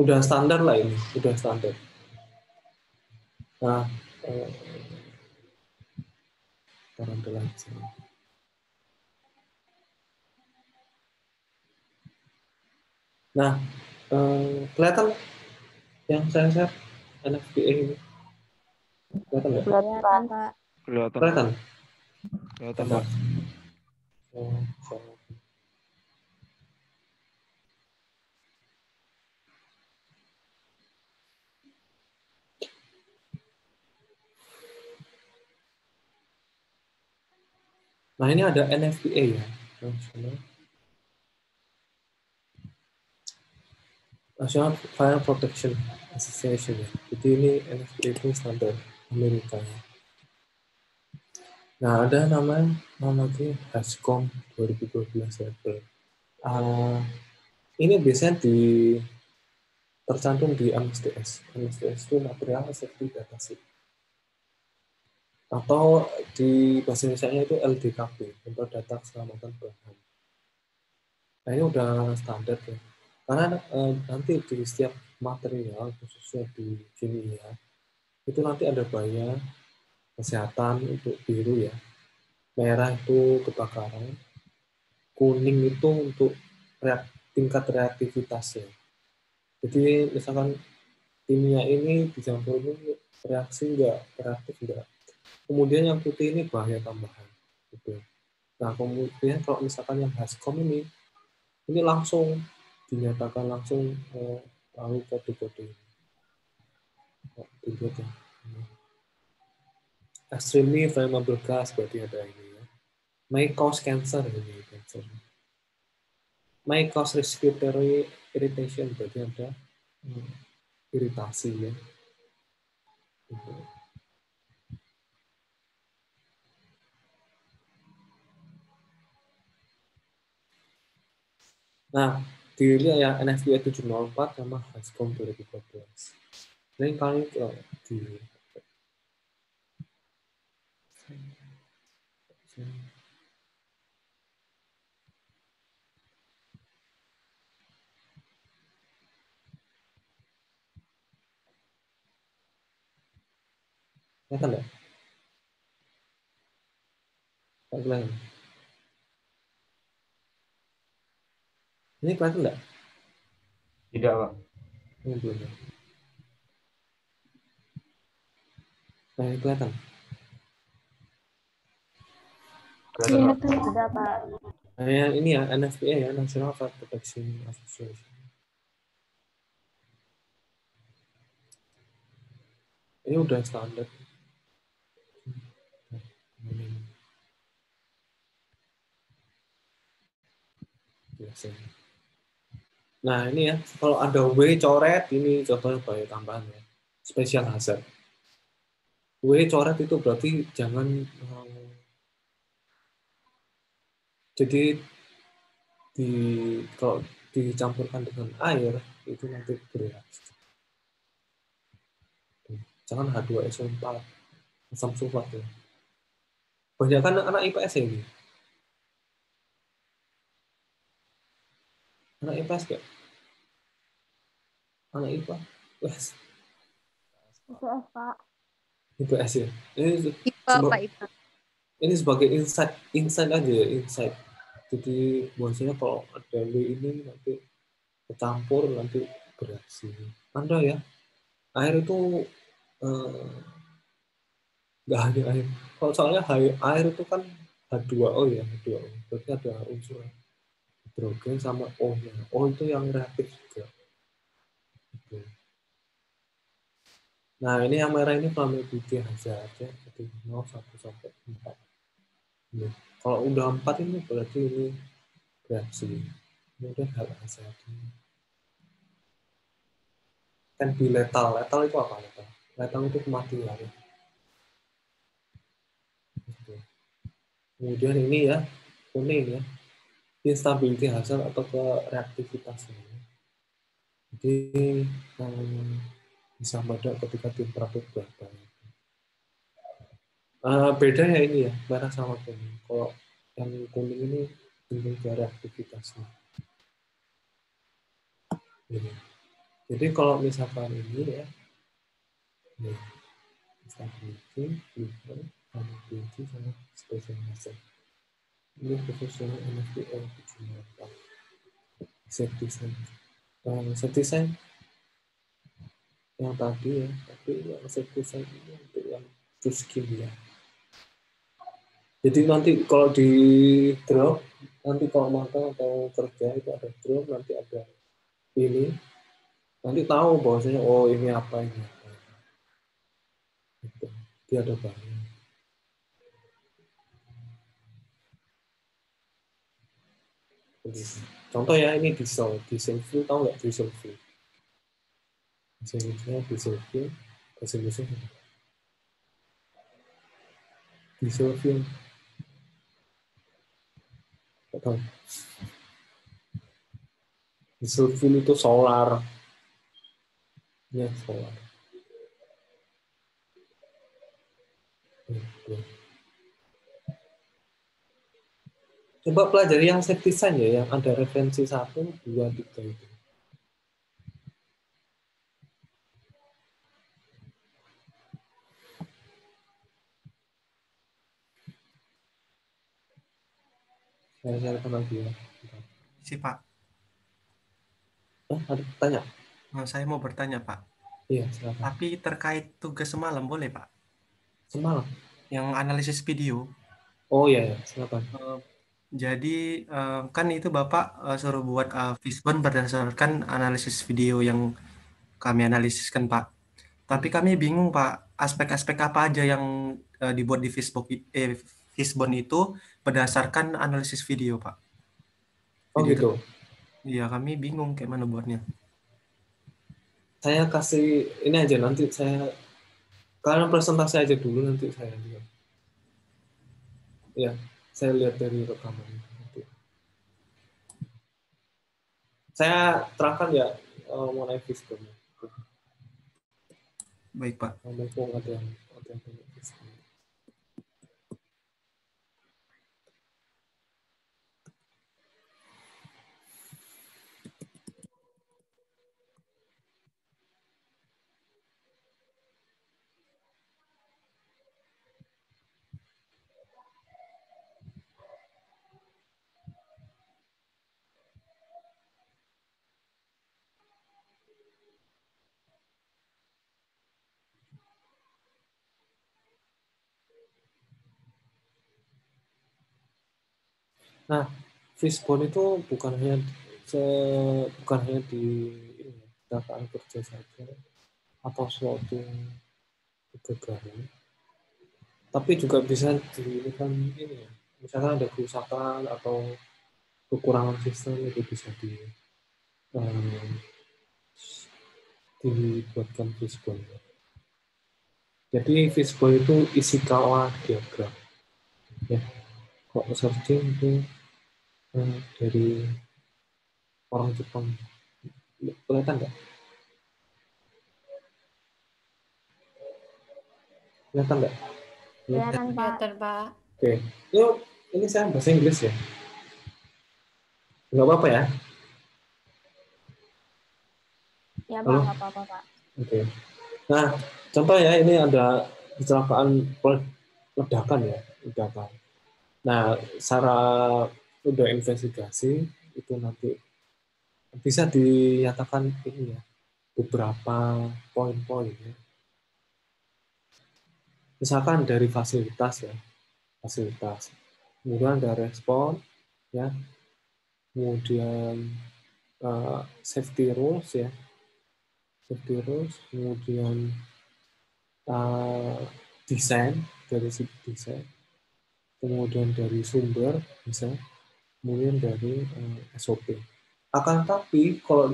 Udah standar lah ini, udah standar. Nah, tarantula. Nah, kelihatan yang saya share NFPA ini. Kelihatan nggak? Kelihatan, Pak. Kelihatan. Kelihatan. Kelihatan, Ada. Pak. Nah, ini ada NFPA ya. National Fire Protection Association ya. Jadi ini NFPA itu standar Amerika ya. Nah, ada nama lagi HASCOM 2012 label. Ini biasanya tercantum di MSDS. MSDS itu material safety data sheet. Atau di bahasa Indonesia itu LDKB, untuk data keselamatan bahan. Nah, ini udah standar ya. Karena nanti di setiap material, khususnya di kimia, itu nanti ada banyak kesehatan untuk biru ya. Merah itu kebakaran, kuning itu untuk tingkat reaktivitasnya. Jadi misalkan kimia ini dicampur ini reaksi reaktif enggak. Kemudian yang putih ini bahaya tambahan. Gitu. Nah kemudian kalau misalkan yang HASCOM ini langsung dinyatakan langsung tahu kode-kode ini. Extremely flammable gas berarti ada ini ya. May cause cancer ini cancer. May cause respiratory irritation berarti ada iritasi ya. Nah, dirilis ya NFPA 704 sama HASCOM 2014. Ini kali di kelihatan ya? Kelihatan. Ini kelihatan nggak? Tidak, Pak. Ini belum ya. Nah, ini kelihatan. Kelihatan. Sudah, Pak. Nah, yang ini ya NFPA ya, National Fire Protection Association. Ini udah standar. Biasanya. Nah ini ya, kalau ada W coret, ini contohnya bahaya tambahan ya. Special hazard. W coret itu berarti jangan Jadi kalau dicampurkan dengan air itu nanti bereaksi. Jangan H2SO4 asam sulfat ya. Banyak kan anak IPS ini. Anak IPS gak? Anak IPA? Wes, IPS, Pak. IPS ya. IPA, Pak, IPA. Ini sebagai insight aja ya, insight. Jadi bahwasanya kalau ada W ini nanti bercampur nanti bereaksi. Anda ya, air itu nggak hanya air. Kalau soalnya air itu kan H2O ya, H2O. Berarti ada unsur hidrogen sama O-nya. O itu yang reaktif juga. Gitu. Nah, ini yang merah ini flammability hazard ya. Jadi 0, 1 sampai 4. Ini. Kalau udah 4 ini berarti ini reaksi. Kemudian hal hazard. Kan biletal. Letal itu apa? Letal, letal itu kematian. Gitu. Kemudian ini ya, kuning ya. Instability hazard atau ke reaktivitasnya. Jadi bisa meledak ketika temperatur berapa. Beda ya ini ya, merah sama kuning. Kalau yang kuning ini cenderung ke reaktivitasnya. Ini. Jadi kalau misalkan ini ya, ini, stability, stability sama special hazard. Ini profesional NFPL 74. Safety sign. Safety sign yang tadi ya, tapi yang safety sign ini untuk yang terus kimia. Jadi nanti kalau di drop, nanti kalau makan atau kerja itu ada drop, nanti ada ini, nanti tahu bahwasanya oh ini apa ini apa. Gitu. Dia ada banyak. Contoh ya ini diesel fuel, tahu nggak diesel fuel? Diesel fuel, bahasa Indonesia diesel fuel, nggak tahu. Diesel fuel itu solar, ya solar. Coba pelajari yang safety sign ya, yang ada referensi 1, 2, 3 itu. Saya sharekan lagi ya. Si Pak, Ada tanya? saya mau bertanya Pak. Iya, silakan. Tapi terkait tugas semalam boleh Pak? Semalam? Yang analisis video. Oh iya, silakan. Jadi kan itu Bapak suruh buat fishbone berdasarkan analisis video yang kami analisiskan Pak. Tapi kami bingung Pak, aspek-aspek apa aja yang dibuat di fishbone itu berdasarkan analisis video Pak. Oh Video gitu. Iya, kami bingung kayak mana buatnya. Saya kasih ini aja, nanti kalian presentasi aja dulu, nanti saya lihat. Ya, saya lihat dari rekaman. Saya terangkan ya mengenai fishbone. Baik Pak. Mumpung ada yang punya fishbone. Nah, fishbone itu bukan hanya di kecelakaan kerja saja atau suatu kegagalan, tapi juga bisa dilihat ini ya. Misalkan ada kerusakan atau kekurangan sistem itu bisa dibuatkan fishbone. Jadi fishbone itu Ishikawa diagram. Ya, kok searching itu dari orang Jepang. Kelihatan nggak? Kelihatan nggak? Kelihatan, Pak. Kelihatan, Pak. Oke. Ini saya bahasa Inggris ya. Nggak apa-apa ya? Ya, Pak, Halo? nggak apa-apa, Pak. Oke. Nah, contoh ya, ini ada kecelakaan ledakan ya, ledakan. Nah, secara udah investigasi itu nanti bisa dinyatakan ini ya, beberapa poin-poin ya. Misalkan dari fasilitas ya, fasilitas. Kemudian ada respon ya, kemudian safety rules ya, safety rules, kemudian desain dari segi desain, kemudian dari sumber bisa, kemudian dari SOP. Akan tapi kalau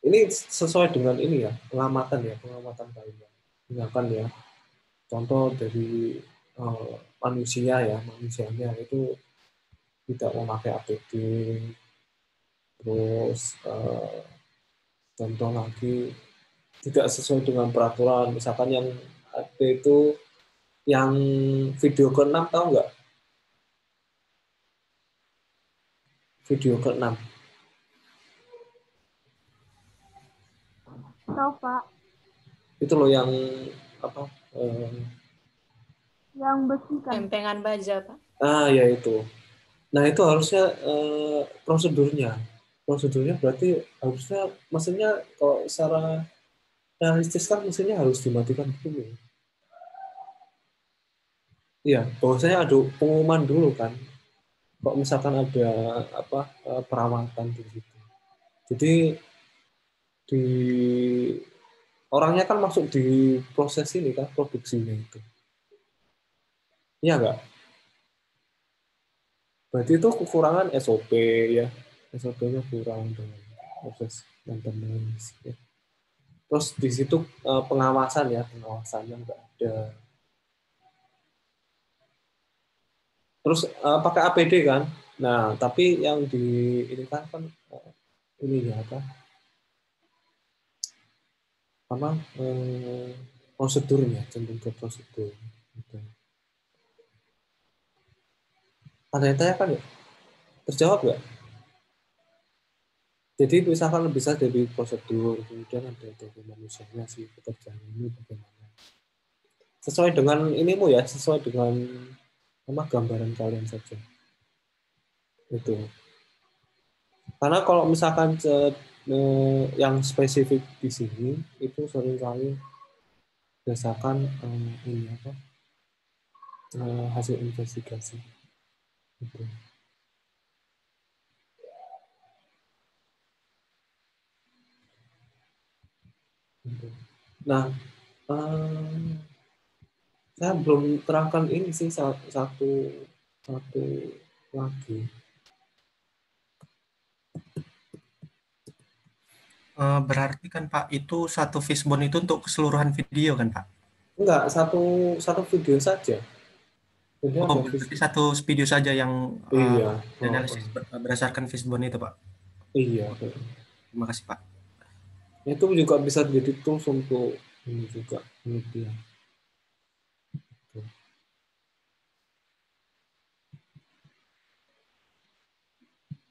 ini sesuai dengan ini ya, pengamatan kalian. Misalkan ya, contoh dari manusianya itu tidak memakai APD, terus contoh lagi tidak sesuai dengan peraturan, misalkan yang ada itu yang video ke-6 tahu nggak? Video ke-6 Tahu, Pak. itu loh yang apa? Yang besi kan. Lempengan baja, Pak. Ya itu. Nah itu harusnya prosedurnya berarti harusnya mesinnya kalau secara realistis kan mesinnya harus dimatikan dulu. Iya, bahwasanya ada pengumuman dulu kan. Kok misalkan ada perawatan di situ. Jadi di orangnya kan masuk di proses ini kan, produksinya itu. Iya nggak? Berarti itu kekurangan SOP ya. SOP-nya kurang dengan proses maintenance. Ya. Terus di situ pengawasannya nggak ada. Terus pakai APD kan. Nah, tapi yang ini kan ini ya prosedurnya, cenderung ke prosedur. Gitu. Ada yang tanya kan ya? Terjawab nggak? Jadi misalkan bisa dari prosedur, kemudian ada dari manusianya sih pekerjaan ini bagaimana. Sesuai dengan inimu ya, sesuai dengan gambaran kalian saja. Itu. Karena kalau misalkan yang spesifik di sini itu seringkali berdasarkan hasil investigasi. Gitu. Nah, saya belum terangkan ini sih satu lagi. Berarti kan Pak, itu satu fishbone itu untuk keseluruhan video kan Pak? Enggak, satu video saja. Jadi ada berarti satu video saja yang iya. dianalisis berdasarkan fishbone itu Pak? Iya. Terima kasih Pak. Itu juga bisa jadi tools untuk ini juga kemudian.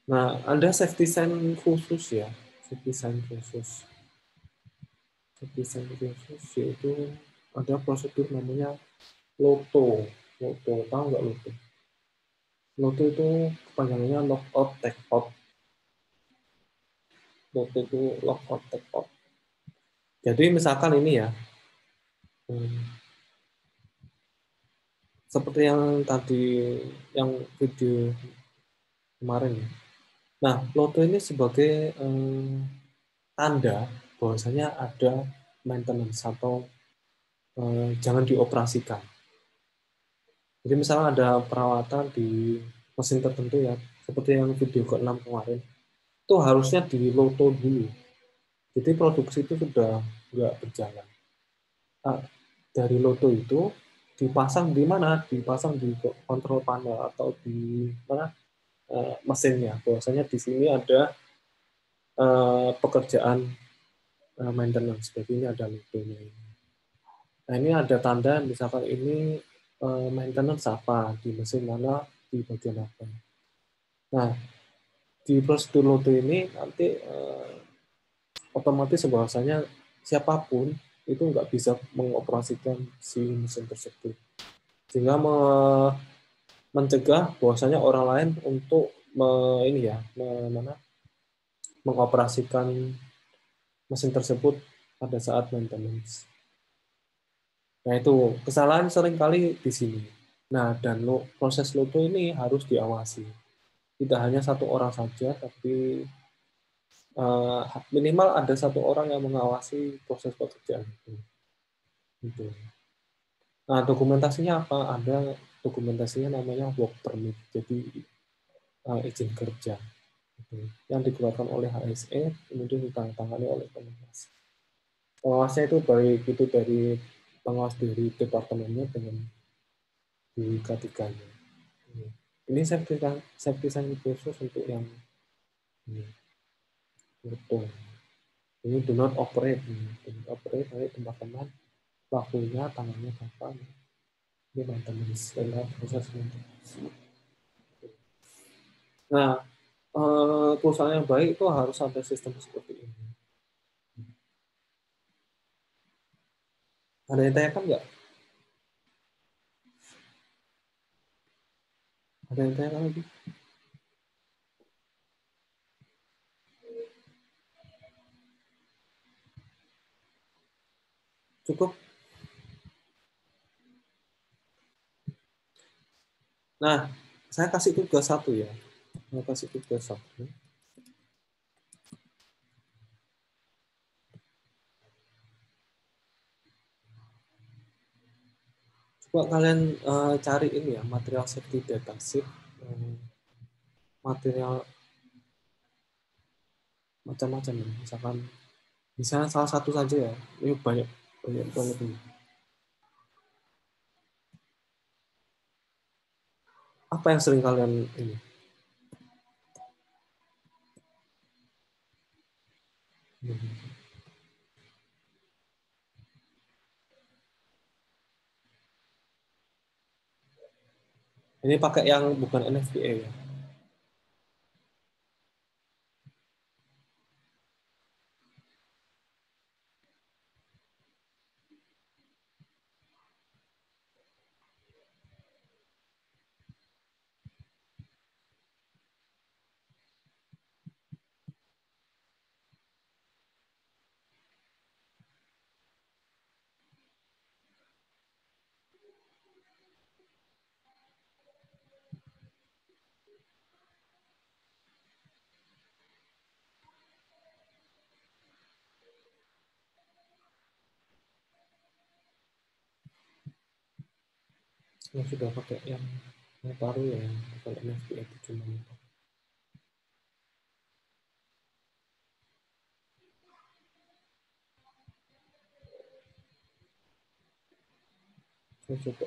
Nah, ada safety sign khusus ya, safety sign khusus. Safety sign khusus yaitu ada prosedur namanya LOTO. LOTO, tahu nggak LOTO? LOTO itu kepanjangannya lockout take out. LOTO itu lockout take out. Jadi misalkan ini ya, seperti yang tadi yang video kemarin ya. Nah, LOTO ini sebagai tanda bahwasanya ada maintenance atau jangan dioperasikan. Jadi misalnya ada perawatan di mesin tertentu ya, seperti yang video ke-6 kemarin, itu harusnya di LOTO dulu. Jadi produksi itu sudah nggak berjalan. Nah, dari LOTO itu dipasang di mana? Dipasang di kontrol panel atau di mana? mesinnya. Bahwasanya di sini ada pekerjaan maintenance, jadi ini ada logonya. Nah ini ada tanda, misalkan ini maintenance apa, di mesin mana, di bagian apa. Nah, di prosedur loader ini nanti otomatis bahwasanya siapapun itu nggak bisa mengoperasikan si mesin tersebut. Sehingga mencegah bahwasanya orang lain untuk mengoperasikan mesin tersebut pada saat maintenance. Nah itu kesalahan seringkali di sini. Nah dan proses loader ini harus diawasi. Tidak hanya satu orang saja, tapi minimal ada satu orang yang mengawasi proses pekerjaan itu. Gitu. Nah dokumentasinya apa? Ada dokumentasinya namanya work permit, jadi izin kerja. Gitu. Yang dikeluarkan oleh HSE, kemudian ditandatangani oleh pengawas. Pengawasnya itu baik itu dari pengawas dari departemennya dengan di K3-nya. Ini safety sign khusus untuk yang betul. Ini do not operate. Do not operate dari teman-teman waktunya tangannya kapan. Ini maintenance dalam proses maintenance. Nah, perusahaan yang baik itu harus ada sistem seperti ini. Ada yang tanyakan nggak? Ada yang tanyakan lagi? Cukup? Nah, saya kasih tugas satu ya. Saya kasih tugas satu. Coba kalian cari ini ya, material safety data sheet, material macam-macam ya. Misalnya salah satu saja ya. Ini banyak banget ini. Apa yang sering kalian ini? Ini pakai yang bukan NFPA ya. Yang sudah pakai yang baru ya, bukan NFPA itu cuma. Saya coba.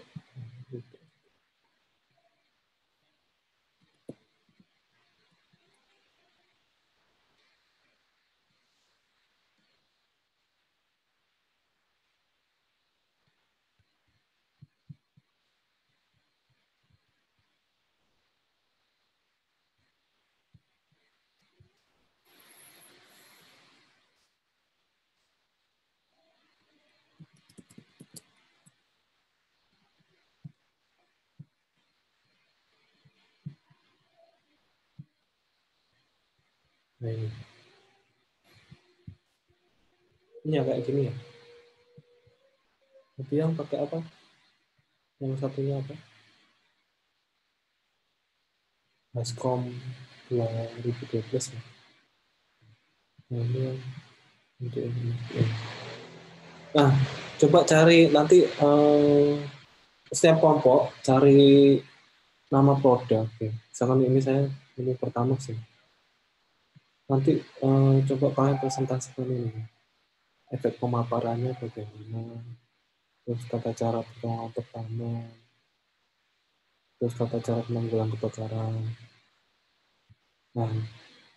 Nah, ini ya kayak gini ya. Jadi yang pakai apa? Yang satunya apa? Baskom 2012 ya. Nah, ini yang untuk ini. Nah, coba cari nanti setiap kelompok cari nama produk. Ya. Misalkan ini saya menu pertama sih. Nanti coba kalian presentasikan ini. Efek pemaparannya bagaimana, terus tata cara pertolongan pertama, terus tata cara penanggulangan kebakaran. Nah,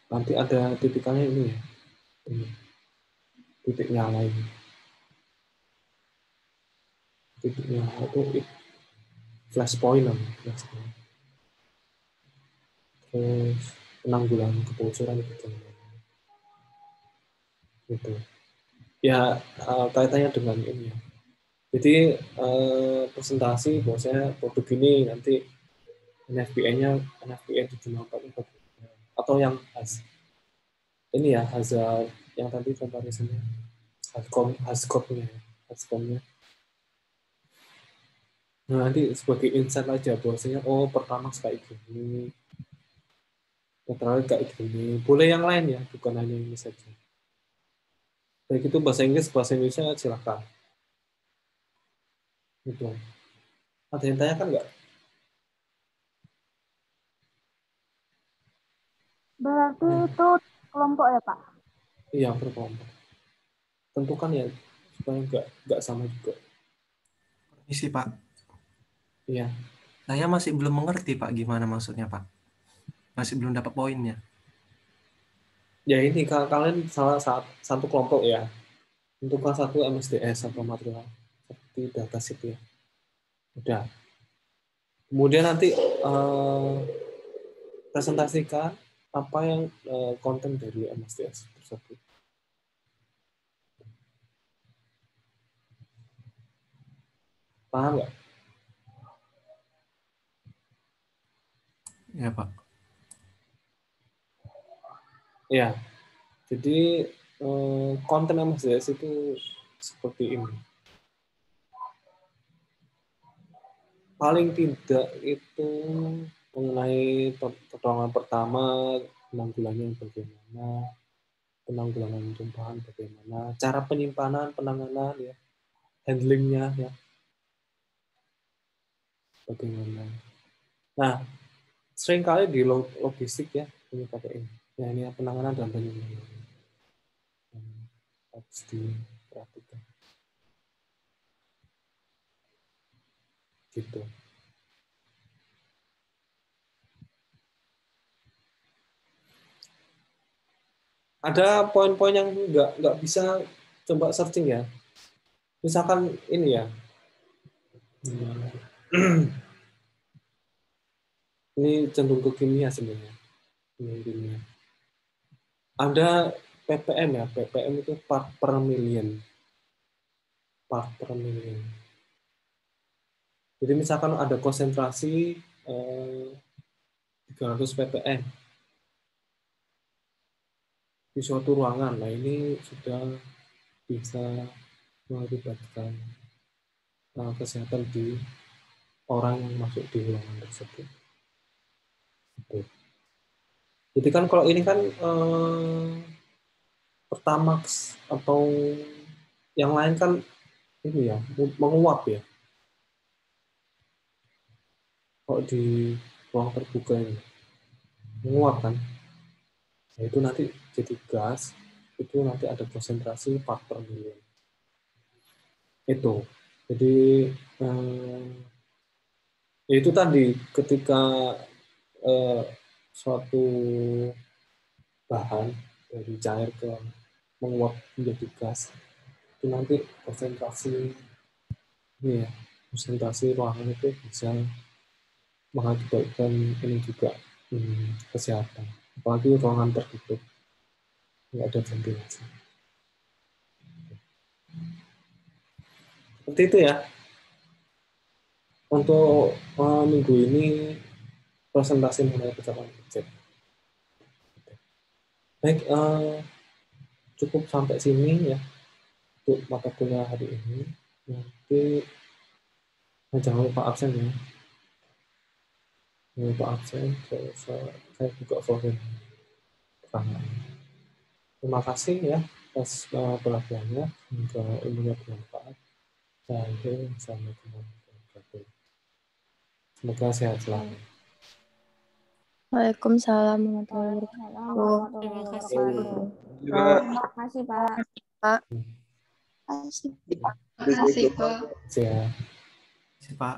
nanti ada tipikalnya ini ya. Ini. Titik nyala ini. Titik nyala itu flash point namanya. Flash point. Terus penanggulangan kebocoran gitu. Gitu. Ya, kaitannya dengan ini ya. Jadi presentasi bahwasanya produk ini nanti NFPA-nya NFPA 764 atau yang ini ya hazard yang tadi comparisonnya Hascom-nya. Nah, nanti sebagai insight aja bahwasanya pertama kayak gini, terakhir kayak gini. Boleh yang lain ya, bukan hanya ini saja. Baik itu bahasa Inggris, bahasa Indonesia silakan. Gitu. Ada yang tanyakan nggak? Berarti itu kelompok ya, Pak? Iya, berkelompok. Tentukan ya supaya nggak sama juga. Permisi, Pak. Iya. Saya masih belum mengerti, Pak, gimana maksudnya, Pak. Masih belum dapat poinnya. Ya ini kalian salah satu kelompok ya. Untuk kelas 1 MSDS atau material seperti datasheet ya. Udah. Kemudian nanti presentasikan apa yang konten dari MSDS tersebut. Paham nggak? Ya, Pak. Ya. Jadi konten MSDS itu seperti ini. Paling tidak itu mengenai pertolongan pertama, penanggulangan bagaimana, penanggulangan tumpahan bagaimana, cara penyimpanan, penanganan ya, handlingnya ya, bagaimana. Nah, seringkali di logistik ya ini pakai ini. Ya ini penanganan dan penyimpanan. Harus diperhatikan. Gitu. Ada poin-poin yang nggak bisa coba searching ya. Misalkan ini ya. Ini cenderung ke kimia sebenarnya. Kimia. Ada ppm ya. ppm itu part per million. Part per million. Jadi misalkan ada konsentrasi 300 ppm di suatu ruangan. Nah ini sudah bisa mengakibatkan kesehatan di orang yang masuk di ruangan tersebut. Jadi kan kalau ini kan Pertamax atau yang lain kan ini ya menguap ya. Kalau di ruang terbuka ini menguap kan. Nah, itu nanti jadi gas, itu nanti ada konsentrasi part per million. Itu. Jadi ya itu tadi ketika suatu bahan dari cair ke menguap menjadi gas, itu nanti konsentrasi ini ya, konsentrasi ruangan itu bisa mengakibatkan ini juga kesehatan. Apalagi ruangan tertutup, nggak ada ventilasi. Seperti itu ya. Untuk minggu ini presentasi mengenai pencapaian budget. Baik, cukup sampai sini ya untuk mata kuliah hari ini. Nanti jangan lupa absen ya. Jangan lupa absen. Saya buka forum. Terima kasih ya atas perhatiannya. Semoga ilmunya bermanfaat. Assalamualaikum warahmatullahi wabarakatuh. Semoga sehat selalu. Waalaikumsalam warahmatullahi wabarakatuh. Terima kasih, Bu. Terima kasih, Pak. Terima kasih, Pak. Sehat. Pak.